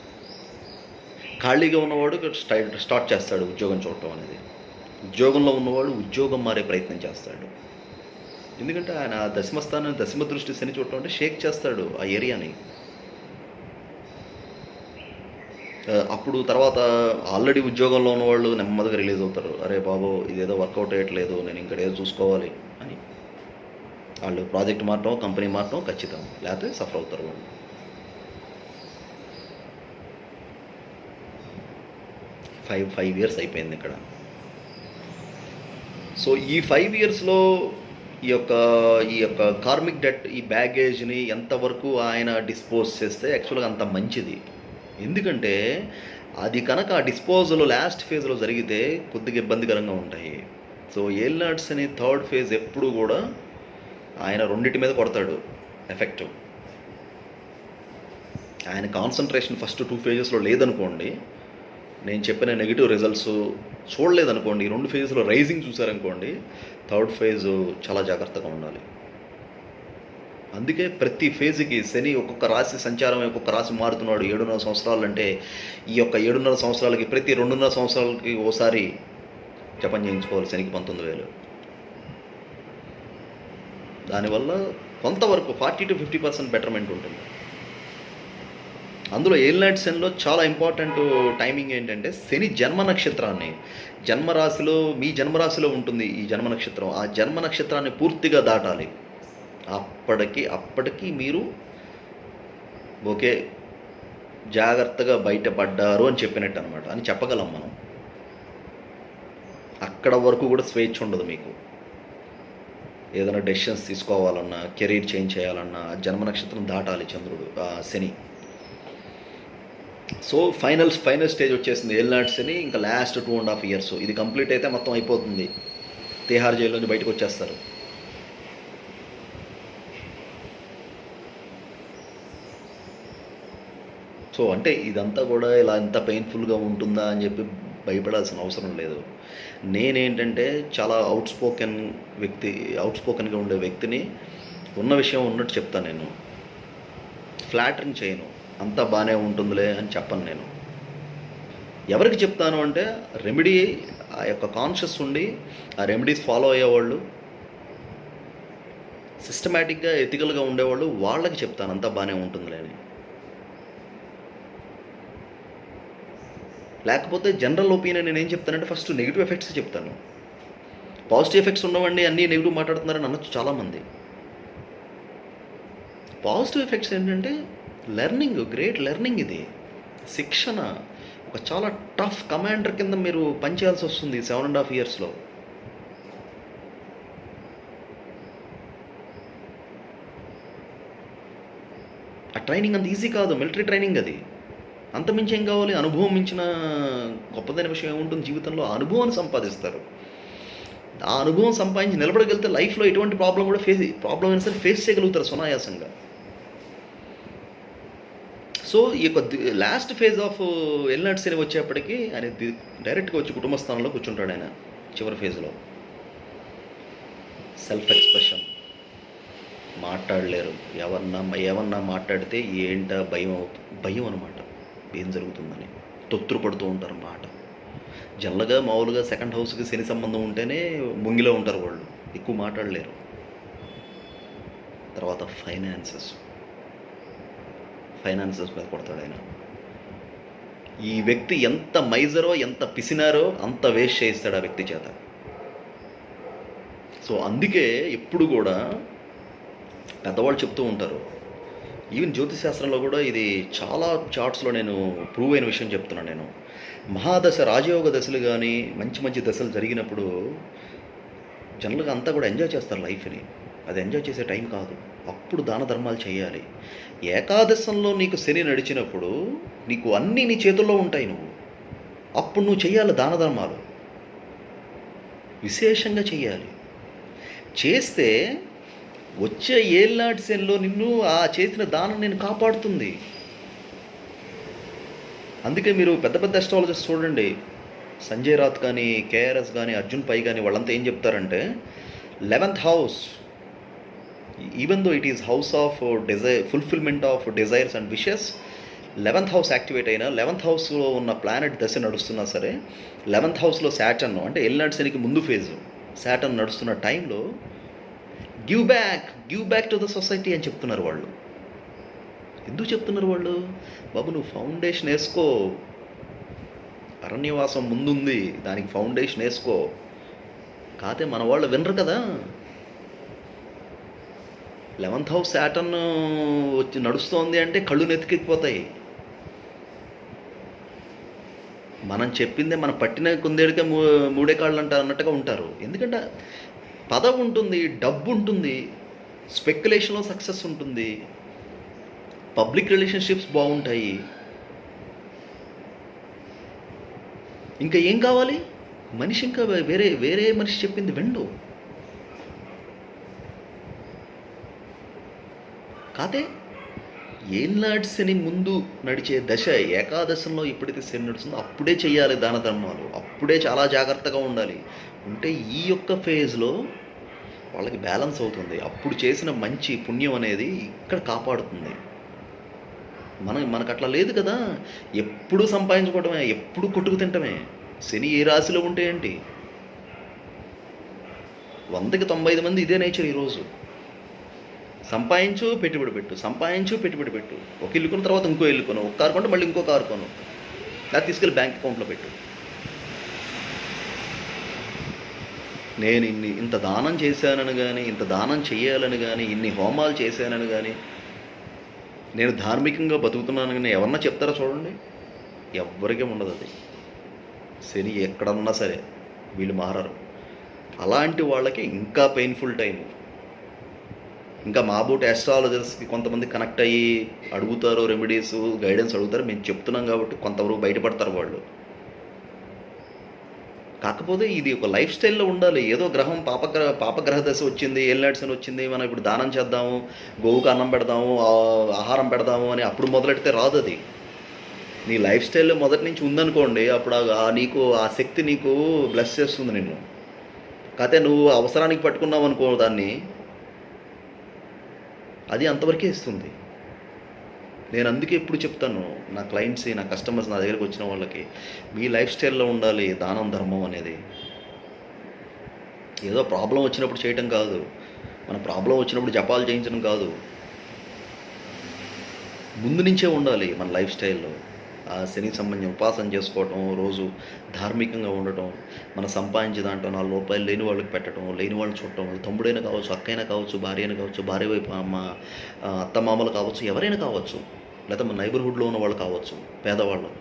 [SPEAKER 1] ఖాళీగా ఉన్నవాడు స్టార్ట్ చేస్తాడు ఉద్యోగం చూడటం అనేది. ఉద్యోగంలో ఉన్నవాడు ఉద్యోగం మారే ప్రయత్నం చేస్తాడు. ఎందుకంటే ఆయన దశమ దృష్టి శని చూడటం అంటే షేక్ చేస్తాడు ఆ ఏరియాని. అప్పుడు తర్వాత ఆల్రెడీ ఉద్యోగంలో ఉన్నవాళ్ళు నెమ్మదిగా రిలీజ్ అవుతారు. అరే బాబు ఇదేదో వర్కౌట్ అయ్యట్లేదు, నేను ఇంకడేదో చూసుకోవాలి అని. వాళ్ళు ప్రాజెక్ట్ మారటం, కంపెనీ మారటం ఖచ్చితం, లేకపోతే సఫర్ అవుతారు వాళ్ళు. ఫైవ్ ఇయర్స్ అయిపోయింది ఇక్కడ. సో ఈ 5 ఇయర్స్లో ఈ యొక్క కార్మిక్ డెట్, ఈ బ్యాగేజ్ని ఎంతవరకు ఆయన డిస్పోజ్ చేస్తే యాక్చువల్గా అంత మంచిది. ఎందుకంటే అది కనుక ఆ డిస్పోజల్ లాస్ట్ ఫేజ్లో జరిగితే కొద్దిగా ఇబ్బందికరంగా ఉంటాయి. సో ఏలినాడ్స్ అని 3rd ఫేజ్ ఎప్పుడు కూడా ఆయన రెండింటి మీద కొడతాడు ఎఫెక్ట్. ఆయన కాన్సన్ట్రేషన్ ఫస్ట్ 2 ఫేజెస్లో లేదనుకోండి, నేను చెప్పిన నెగిటివ్ రిజల్ట్స్ చూడలేదనుకోండి, 2 ఫేజ్లో రైజింగ్ చూసారనుకోండి, 3rd ఫేజ్ చాలా జాగ్రత్తగా ఉండాలి. అందుకే ప్రతి ఫేజ్కి శని ఒక్కొక్క రాశి సంచారం, ఒక్కొక్క రాశి మారుతున్నాడు. 7.5 సంవత్సరాలు అంటే ఈ యొక్క 7.5 సంవత్సరాలకి ప్రతి 2.5 సంవత్సరాలకి ఓసారి జపం చేయించుకోవాలి శనికి 19,000. దానివల్ల కొంతవరకు 40 to 50% బెటర్మెంట్ ఉంటుంది. అందులో ఏలినాటి శనిలో చాలా ఇంపార్టెంట్ టైమింగ్ ఏంటంటే, శని జన్మ నక్షత్రాన్ని, జన్మరాశిలో, మీ జన్మరాశిలో ఉంటుంది ఈ జన్మ నక్షత్రం, ఆ జన్మ నక్షత్రాన్ని పూర్తిగా దాటాలి. అప్పటికి మీరు ఓకే జాగ్రత్తగా బయటపడ్డారు అని చెప్పినట్టు అనమాట, అని చెప్పగలం మనం. అక్కడ వరకు కూడా స్వేచ్ఛ ఉండదు మీకు. ఏదైనా డెసిషన్స్ తీసుకోవాలన్నా, కెరీర్ చేంజ్ చేయాలన్నా జన్మ నక్షత్రం దాటాలి చంద్రుడు, శని. సో ఫైనల్ స్టేజ్ వచ్చేసింది ఏలినాటి శని. ఇంకా లాస్ట్ 2.5 years ఇది కంప్లీట్ అయితే మొత్తం అయిపోతుంది. తిహార్ జైలు నుంచి బయటకు వచ్చేస్తారు. సో అంటే ఇదంతా కూడా ఇలా ఎంత పెయిన్ఫుల్గా ఉంటుందా అని చెప్పి భయపడాల్సిన అవసరం లేదు. నేనేంటంటే చాలా అవుట్ స్పోకెన్గా ఉండే వ్యక్తిని ఉన్న విషయం ఉన్నట్టు చెప్తాను. నేను ఫ్లాటరింగ్ చేయను, అంతా బాగానే ఉంటుందిలే అని చెప్పను. నేను ఎవరికి చెప్తాను అంటే రెమెడీ ఆ యొక్క కాన్షియస్ ఉండి ఆ రెమెడీస్ ఫాలో అయ్యేవాళ్ళు, సిస్టమేటిక్గా ఎథికల్గా ఉండేవాళ్ళు, వాళ్ళకి చెప్తాను అంతా బాగానే ఉంటుందిలే అని. లేకపోతే జనరల్ ఒపీనియన్ నేను ఏం చెప్తానంటే ఫస్ట్ నెగిటివ్ ఎఫెక్ట్స్ చెప్తాను. పాజిటివ్ ఎఫెక్ట్స్ ఉండవండి, అన్నీ నెగిటివ్ మాట్లాడుతున్నారని అనొచ్చు చాలామంది. పాజిటివ్ ఎఫెక్ట్స్ ఏంటంటే గ్రేట్ లెర్నింగ్. ఇది శిక్షణ. ఒక చాలా టఫ్ కమాండర్ కింద మీరు పనిచేయాల్సి వస్తుంది 7.5 yearsలో. ఆ ట్రైనింగ్ అంత ఈజీ కాదు, మిలిటరీ ట్రైనింగ్ అది. అంతమించి ఏం కావాలి? అనుభవం మించిన గొప్పదైన విషయం ఏముంటుంది జీవితంలో? ఆ అనుభవాన్ని సంపాదిస్తారు. ఆ అనుభవం సంపాదించి నిలబడగలిగితే లైఫ్లో ఎటువంటి ప్రాబ్లం అయినా సరే ఫేస్ చేయగలుగుతారు సునాయాసంగా. సో ఈ యొక్క లాస్ట్ ఫేజ్ ఆఫ్ ఏలినాటి శని వచ్చేప్పటికి ఆయన డైరెక్ట్గా వచ్చి కుటుంబ స్థానంలో కూర్చుంటాడు. ఆయన చివరి ఫేజ్లో సెల్ఫ్ ఎక్స్ప్రెషన్, మాట్లాడలేరు. ఏమన్నా మాట్లాడితే ఏంటా భయం అనమాట, ఏం జరుగుతుందని తొత్తురుపడుతూ ఉంటారు మాట. జనరల్గా మామూలుగా సెకండ్ హౌస్కి శని సంబంధం ఉంటేనే ముంగిలో ఉంటారు వాళ్ళు, ఎక్కువ మాట్లాడలేరు. తర్వాత ఫైనాన్సెస్ మీద కొడతాడు ఆయన. ఈ వ్యక్తి ఎంత మైజరో ఎంత పిసినారో అంత వేస్ట్ చేయిస్తాడు ఆ వ్యక్తి చేత. సో అందుకే ఎప్పుడు కూడా పెద్దవాళ్ళు చెప్తూ ఉంటారు, ఈవెన్ జ్యోతిష్ శాస్త్రంలో కూడా ఇది చాలా చార్ట్స్లో నేను ప్రూవ్ అయిన విషయం చెప్తున్నాను. నేను మహాదశ రాజయోగ దశలు కానీ మంచి దశలు జరిగినప్పుడు జనరల్గా అంతా కూడా ఎంజాయ్ చేస్తారు లైఫ్ని. అది ఎంజాయ్ చేసే టైం కాదు. అప్పుడు దాన ధర్మాలు చేయాలి. ఏకాదశంలో నీకు శని నడిచినప్పుడు నీకు అన్నీ నీ చేతుల్లో ఉంటాయి. అప్పుడు నువ్వు చేయాలి దాన ధర్మాలు, విశేషంగా చేయాలి. చేస్తే వచ్చే ఏలినాటి శనిలో నిన్ను ఆ చేసిన దానం నేను కాపాడుతుంది. అందుకే మీరు పెద్ద అస్ట్రాలజర్స్ చూడండి, సంజయ్ రాత్ కానీ, కేఆర్ఎస్ కానీ, అర్జున్ పై కానీ, వాళ్ళంతా ఏం చెప్తారంటే 11th house, even though it is house of fulfilment of desires and wishes, 11th house activate అయినా 11th houseలో ఉన్న ప్లానెట్ దశ నడుస్తున్నా సరే 11th houseలో శాటర్న్ అంటే ఏలినాటి శనికి ముందు ఫేజు శాటర్న్ నడుస్తున్న టైంలో give back to the society అని చెప్తున్నారు వాళ్ళు. ఎందుకు చెప్తున్నారు వాళ్ళు? బాబు నువ్వు ఫౌండేషన్ వేసుకో, అరణ్యవాసం ముందుంది, దానికి ఫౌండేషన్ వేసుకో. కాతే మన వాళ్ళు వినరు కదా. 11th house శాటర్న్ వచ్చి నడుస్తోంది అంటే కళ్ళు నెత్తికెక్కిపోతాయి. మనం చెప్పిందే మన పట్టిన కుందేడికే మూడే కాళ్ళు అంటారు అన్నట్టుగా ఉంటారు. ఎందుకంటే పదవి ఉంటుంది, డబ్బు ఉంటుంది, స్పెక్యులేషన్లో సక్సెస్ ఉంటుంది, పబ్లిక్ రిలేషన్షిప్స్ బాగుంటాయి. ఇంకా ఏం కావాలి? మనిషి ఇంకా వేరే మనిషి చెప్పింది వెండు. కాదే ఏలినాటి శని ముందు నడిచే దశ ఏకాదశంలో ఎప్పుడైతే శని నడుస్తుందో అప్పుడే చేయాలి దాన ధర్మాలు, అప్పుడే చాలా జాగ్రత్తగా ఉండాలి. ఉంటే ఈ యొక్క ఫేజ్లో వాళ్ళకి బ్యాలెన్స్ అవుతుంది. అప్పుడు చేసిన మంచి పుణ్యం అనేది ఇక్కడ కాపాడుతుంది. మనకు అట్లా లేదు కదా. ఎప్పుడు సంపాదించుకోవటమే, ఎప్పుడు కొట్టుకు తింటమే. శని ఏ రాశిలో ఉంటే ఏంటి? 100కి 95 మంది ఇదే నేచర్. ఈరోజు సంపాదించు పెట్టుబడి పెట్టు, సంపాదించు పెట్టుబడి పెట్టు, ఒక ఇల్లు కొన్న తర్వాత ఇంకో ఇల్లు కొను, ఒక కారు కొంటే మళ్ళీ ఇంకో కారు కొను, లేదా తీసుకెళ్ళి బ్యాంక్ అకౌంట్లో పెట్టు. నేను ఇంత దానం చేశానని కానీ, ఇంత దానం చేయాలని కానీ, ఇన్ని హోమాలు చేశానని కానీ, నేను ధార్మికంగా బతుకుతున్నాను కానీ ఎవరన్నా చెప్తారా? చూడండి, ఎవ్వరికీ ఉండదు. అది శని ఎక్కడన్నా సరే వీళ్ళు మారరు. అలాంటి వాళ్ళకి ఇంకా పెయిన్ఫుల్ టైము. ఇంకా మా బోటి ఆస్ట్రాలజర్స్కి కొంతమంది కనెక్ట్ అయ్యి అడుగుతారు, రెమెడీస్ గైడెన్స్ అడుగుతారు. మేము చెప్తున్నాం కాబట్టి కొంతవరకు బయటపడతారు వాళ్ళు. కాకపోతే ఇది ఒక లైఫ్ స్టైల్లో ఉండాలి. ఏదో గ్రహం పాపగ్రహ దశ వచ్చింది, ఏలినాడ్సన్ వచ్చింది, మనం ఇప్పుడు దానం చేద్దాము, గోవుకు అన్నం పెడదాము, ఆహారం పెడదాము అని అప్పుడు మొదలెడితే రాదు. అది నీ లైఫ్ స్టైల్లో మొదటి నుంచి ఉందనుకోండి, అప్పుడు నీకు ఆ శక్తి నీకు బ్లెస్ చేస్తుంది నిన్ను. కాకపోతే నువ్వు అవసరానికి పట్టుకున్నావు అనుకో దాన్ని, అది అంతవరకే ఇస్తుంది. నేను అందుకే ఎప్పుడు చెప్తాను నా క్లయింట్స్, నా కస్టమర్స్, నా దగ్గరికి వచ్చిన వాళ్ళకి, మీ లైఫ్ స్టైల్లో ఉండాలి దానం ధర్మం అనేది. ఏదో ప్రాబ్లం వచ్చినప్పుడు చేయటం కాదు, మన ప్రాబ్లం వచ్చినప్పుడు జపాలు చేయించడం కాదు, ముందు నుంచే ఉండాలి మన లైఫ్ స్టైల్లో. ఆ శనికి సంబంధించిన ఉపాసన చేసుకోవటం, రోజు ధార్మికంగా ఉండటం, మన సంపాదించే దాంట్లో 4 రూపాయలు లేని వాళ్ళకి పెట్టడం, లేని వాళ్ళని చూడటం, తమ్ముడైనా కావచ్చు, అక్కైనా కావచ్చు, భార్య అయినా కావచ్చు, భార్య వైపు అత్తమామలు కావచ్చు, ఎవరైనా కావచ్చు, లేకపోతే మన నైబర్హుడ్లో ఉన్న వాళ్ళు కావచ్చు, పేదవాళ్ళు,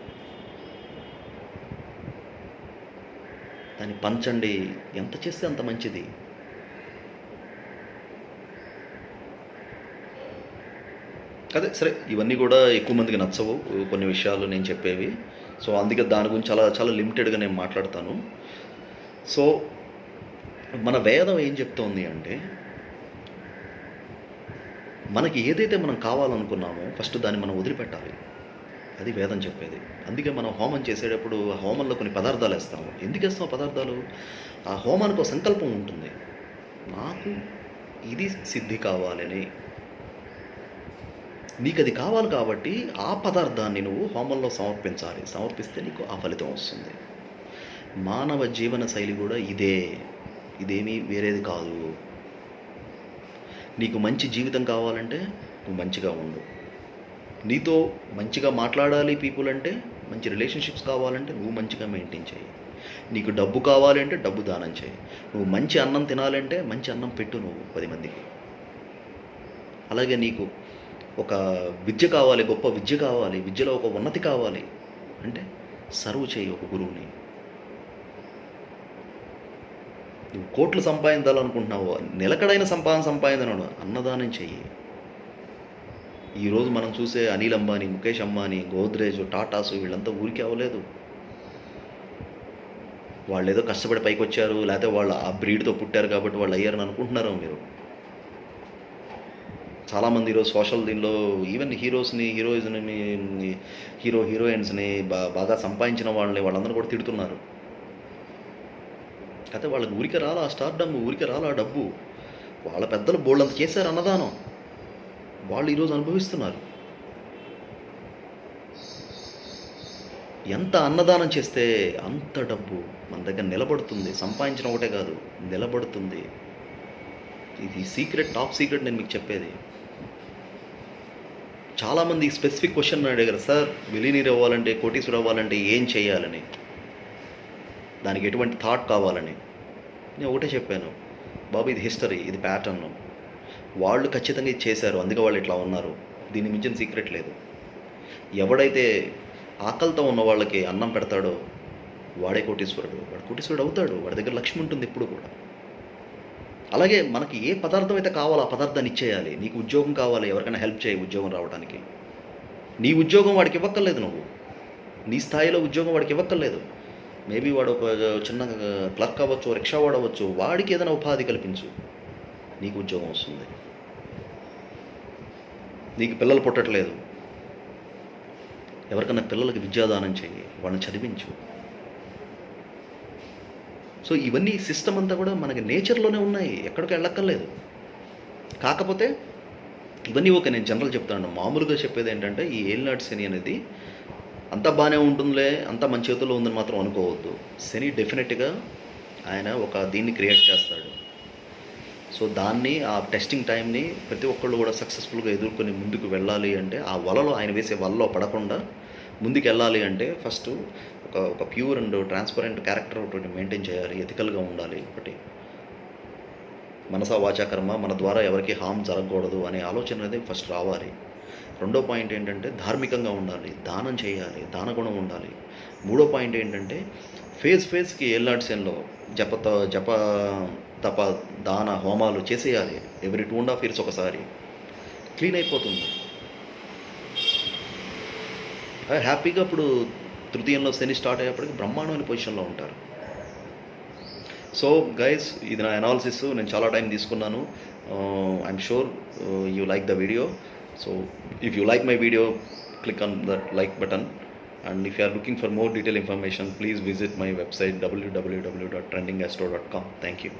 [SPEAKER 1] దాన్ని పంచండి. ఎంత చేస్తే అంత మంచిది. అదే సరే, ఇవన్నీ కూడా ఎక్కువ మందికి నచ్చవు కొన్ని విషయాలు నేను చెప్పేవి. సో అందుకే దాని గురించి చాలా చాలా లిమిటెడ్గా నేను మాట్లాడతాను. సో మన వేదం ఏం చెప్తోంది అంటే, మనకి ఏదైతే మనం కావాలనుకున్నామో ఫస్ట్ దాన్ని మనం వదిలిపెట్టాలి. అది వేదం చెప్పేది. అందుకే మనం హోమం చేసేటప్పుడు ఆ హోమంలో కొన్ని పదార్థాలు వేస్తాము. ఎందుకు వేస్తాం పదార్థాలు? ఆ హోమానికి ఒక సంకల్పం ఉంటుంది, నాకు ఇది సిద్ధి కావాలని. నీకు అది కావాలి కాబట్టి ఆ పదార్థాన్ని నువ్వు హోమంలో సమర్పించాలి. సమర్పిస్తే నీకు ఆ ఫలితం వస్తుంది. మానవ జీవన శైలి కూడా ఇదే, ఇదేమీ వేరేది కాదు. నీకు మంచి జీవితం కావాలంటే నువ్వు మంచిగా ఉండు, నీతో మంచిగా మాట్లాడాలి పీపుల్ అంటే, మంచి రిలేషన్షిప్స్ కావాలంటే నువ్వు మంచిగా మెయింటైన్ చేయి. నీకు డబ్బు కావాలంటే డబ్బు దానం చేయి. నువ్వు మంచి అన్నం తినాలంటే మంచి అన్నం పెట్టు నువ్వు 10 మందికి. అలాగే నీకు ఒక విద్య కావాలి, గొప్ప విద్య కావాలి, విద్యలో ఒక ఉన్నతి కావాలి అంటే సర్వ్ చేయి ఒక గురువుని. నువ్వు కోట్లు సంపాదించాలనుకుంటున్నావు, నిలకడైన సంపాదన అన్నదానం చెయ్యి. ఈరోజు మనం చూసే అనిల్ అంబానీ, ముఖేష్ అంబానీ, గోద్రేజ్, టాటాసు వీళ్ళంతా ఊరికే అవ్వలేదు. వాళ్ళు ఏదో కష్టపడి పైకి వచ్చారు, లేకపోతే వాళ్ళు ఆ బ్రీడ్తో పుట్టారు కాబట్టి వాళ్ళు అయ్యారని అనుకుంటున్నారో మీరు. చాలామంది ఈరోజు సోషల్ దీనిలో ఈవెన్ హీరోస్ని, హీరోయిన్స్ని బాగా సంపాదించిన వాళ్ళందరూ కూడా తిడుతున్నారు. అయితే వాళ్ళకి ఊరికే రాలా ఆ స్టార్డమ్, ఊరికే రాలా ఆ డబ్బు. వాళ్ళ పెద్దలు బోళ్ళంత చేశారు అన్నదానం, వాళ్ళు ఈరోజు అనుభవిస్తున్నారు. ఎంత అన్నదానం చేస్తే అంత డబ్బు మన దగ్గర నిలబడుతుంది. సంపాదించడం ఒకటే కాదు, నిలబడుతుంది. ఇది సీక్రెట్, టాప్ సీక్రెట్ నేను మీకు చెప్పేది. చాలామంది స్పెసిఫిక్ క్వశ్చన్ అడిగారు, సార్ మిలియనీర్ అవ్వాలంటే, కోటీశ్వరు అవ్వాలంటే ఏం చేయాలని, దానికి ఎటువంటి థాట్ కావాలని. నేను ఒకటే చెప్పాను, బాబు ఇది హిస్టరీ, ఇది ప్యాటర్న్. వాళ్ళు ఖచ్చితంగా ఇది చేశారు, అందుకే వాళ్ళు ఇట్లా ఉన్నారు. దీన్ని మించిన సీక్రెట్ లేదు. ఎవడైతే ఆకలితో ఉన్న వాళ్ళకి అన్నం పెడతాడో వాడే కోటీశ్వరుడు. వాడు కోటీశ్వరుడు అవుతాడు, వాడి దగ్గర లక్ష్మి ఉంటుంది ఎప్పుడు కూడా. అలాగే మనకి ఏ పదార్థం అయితే కావాలో ఆ పదార్థాన్ని ఇచ్చేయాలి. నీకు ఉద్యోగం కావాలి, ఎవరికైనా హెల్ప్ చేయి ఉద్యోగం రావడానికి. నీ ఉద్యోగం వాడికి ఇవ్వక్కర్లేదు, నువ్వు నీ స్థాయిలో ఉద్యోగం వాడికి ఇవ్వక్కర్లేదు. మేబీ వాడు ఒక చిన్న క్లర్క్ అవ్వచ్చు, రిక్షా వాడవచ్చు, వాడికి ఏదైనా ఉపాధి కల్పించు, నీకు ఉద్యోగం వస్తుంది. నీకు పిల్లలు పుట్టట్లేదు, ఎవరికైనా పిల్లలకి విద్యాదానం చెయ్యి, వాళ్ళని చదివించు. సో ఇవన్నీ సిస్టమ్ అంతా కూడా మనకి నేచర్లోనే ఉన్నాయి, ఎక్కడికి వెళ్ళక్కర్లేదు. కాకపోతే ఇవన్నీ ఓకే, నేను జనరల్ చెప్తాను. మామూలుగా చెప్పేది ఏంటంటే, ఈ ఏలినాటి శని అనేది అంత బాగానే ఉంటుందిలే, అంత మన చేతుల్లో ఉందని మాత్రం అనుకోవద్దు. శని డెఫినెట్గా ఆయన దీన్ని క్రియేట్ చేస్తాడు. సో దాన్ని, ఆ టెస్టింగ్ టైంని ప్రతి ఒక్కళ్ళు కూడా సక్సెస్ఫుల్గా ఎదుర్కొని ముందుకు వెళ్ళాలి అంటే, ఆ వలలో, ఆయన వేసే వలలో పడకుండా ముందుకు వెళ్ళాలి అంటే ఫస్ట్ ఒక ప్యూర్ అండ్ ట్రాన్స్పరెంట్ క్యారెక్టర్ ఒకటి మెయింటైన్ చేయాలి, ఎథికల్గా ఉండాలి. ఒకటి మనసా వాచా కర్మ, మన ద్వారా ఎవరికి హామ్ జరగకూడదు అనే ఆలోచన అనేది ఫస్ట్ రావాలి. రెండో పాయింట్ ఏంటంటే ధార్మికంగా ఉండాలి, దానం చేయాలి, దానగుణం ఉండాలి. మూడో పాయింట్ ఏంటంటే ఫేజ్కి ఏలినాటి శనిలో తప దాన హోమాలు చేసేయాలి. ఎవ్రీ 2.5 years ఒకసారి క్లీన్ అయిపోతుంది. హ్యాపీగా ఇప్పుడు తృతీయంలో శని స్టార్ట్ అయ్యేప్పటికి బ్రహ్మాండమైన పొజిషన్లో ఉంటారు. సో గైస్, ఇది నా అనాలిసిస్. నేను చాలా టైం తీసుకున్నాను. I'm sure you like the video. So if you like my video, click on that like button, and if you are looking for more detailed information, please visit my website www.trendingastro.com. Thank you.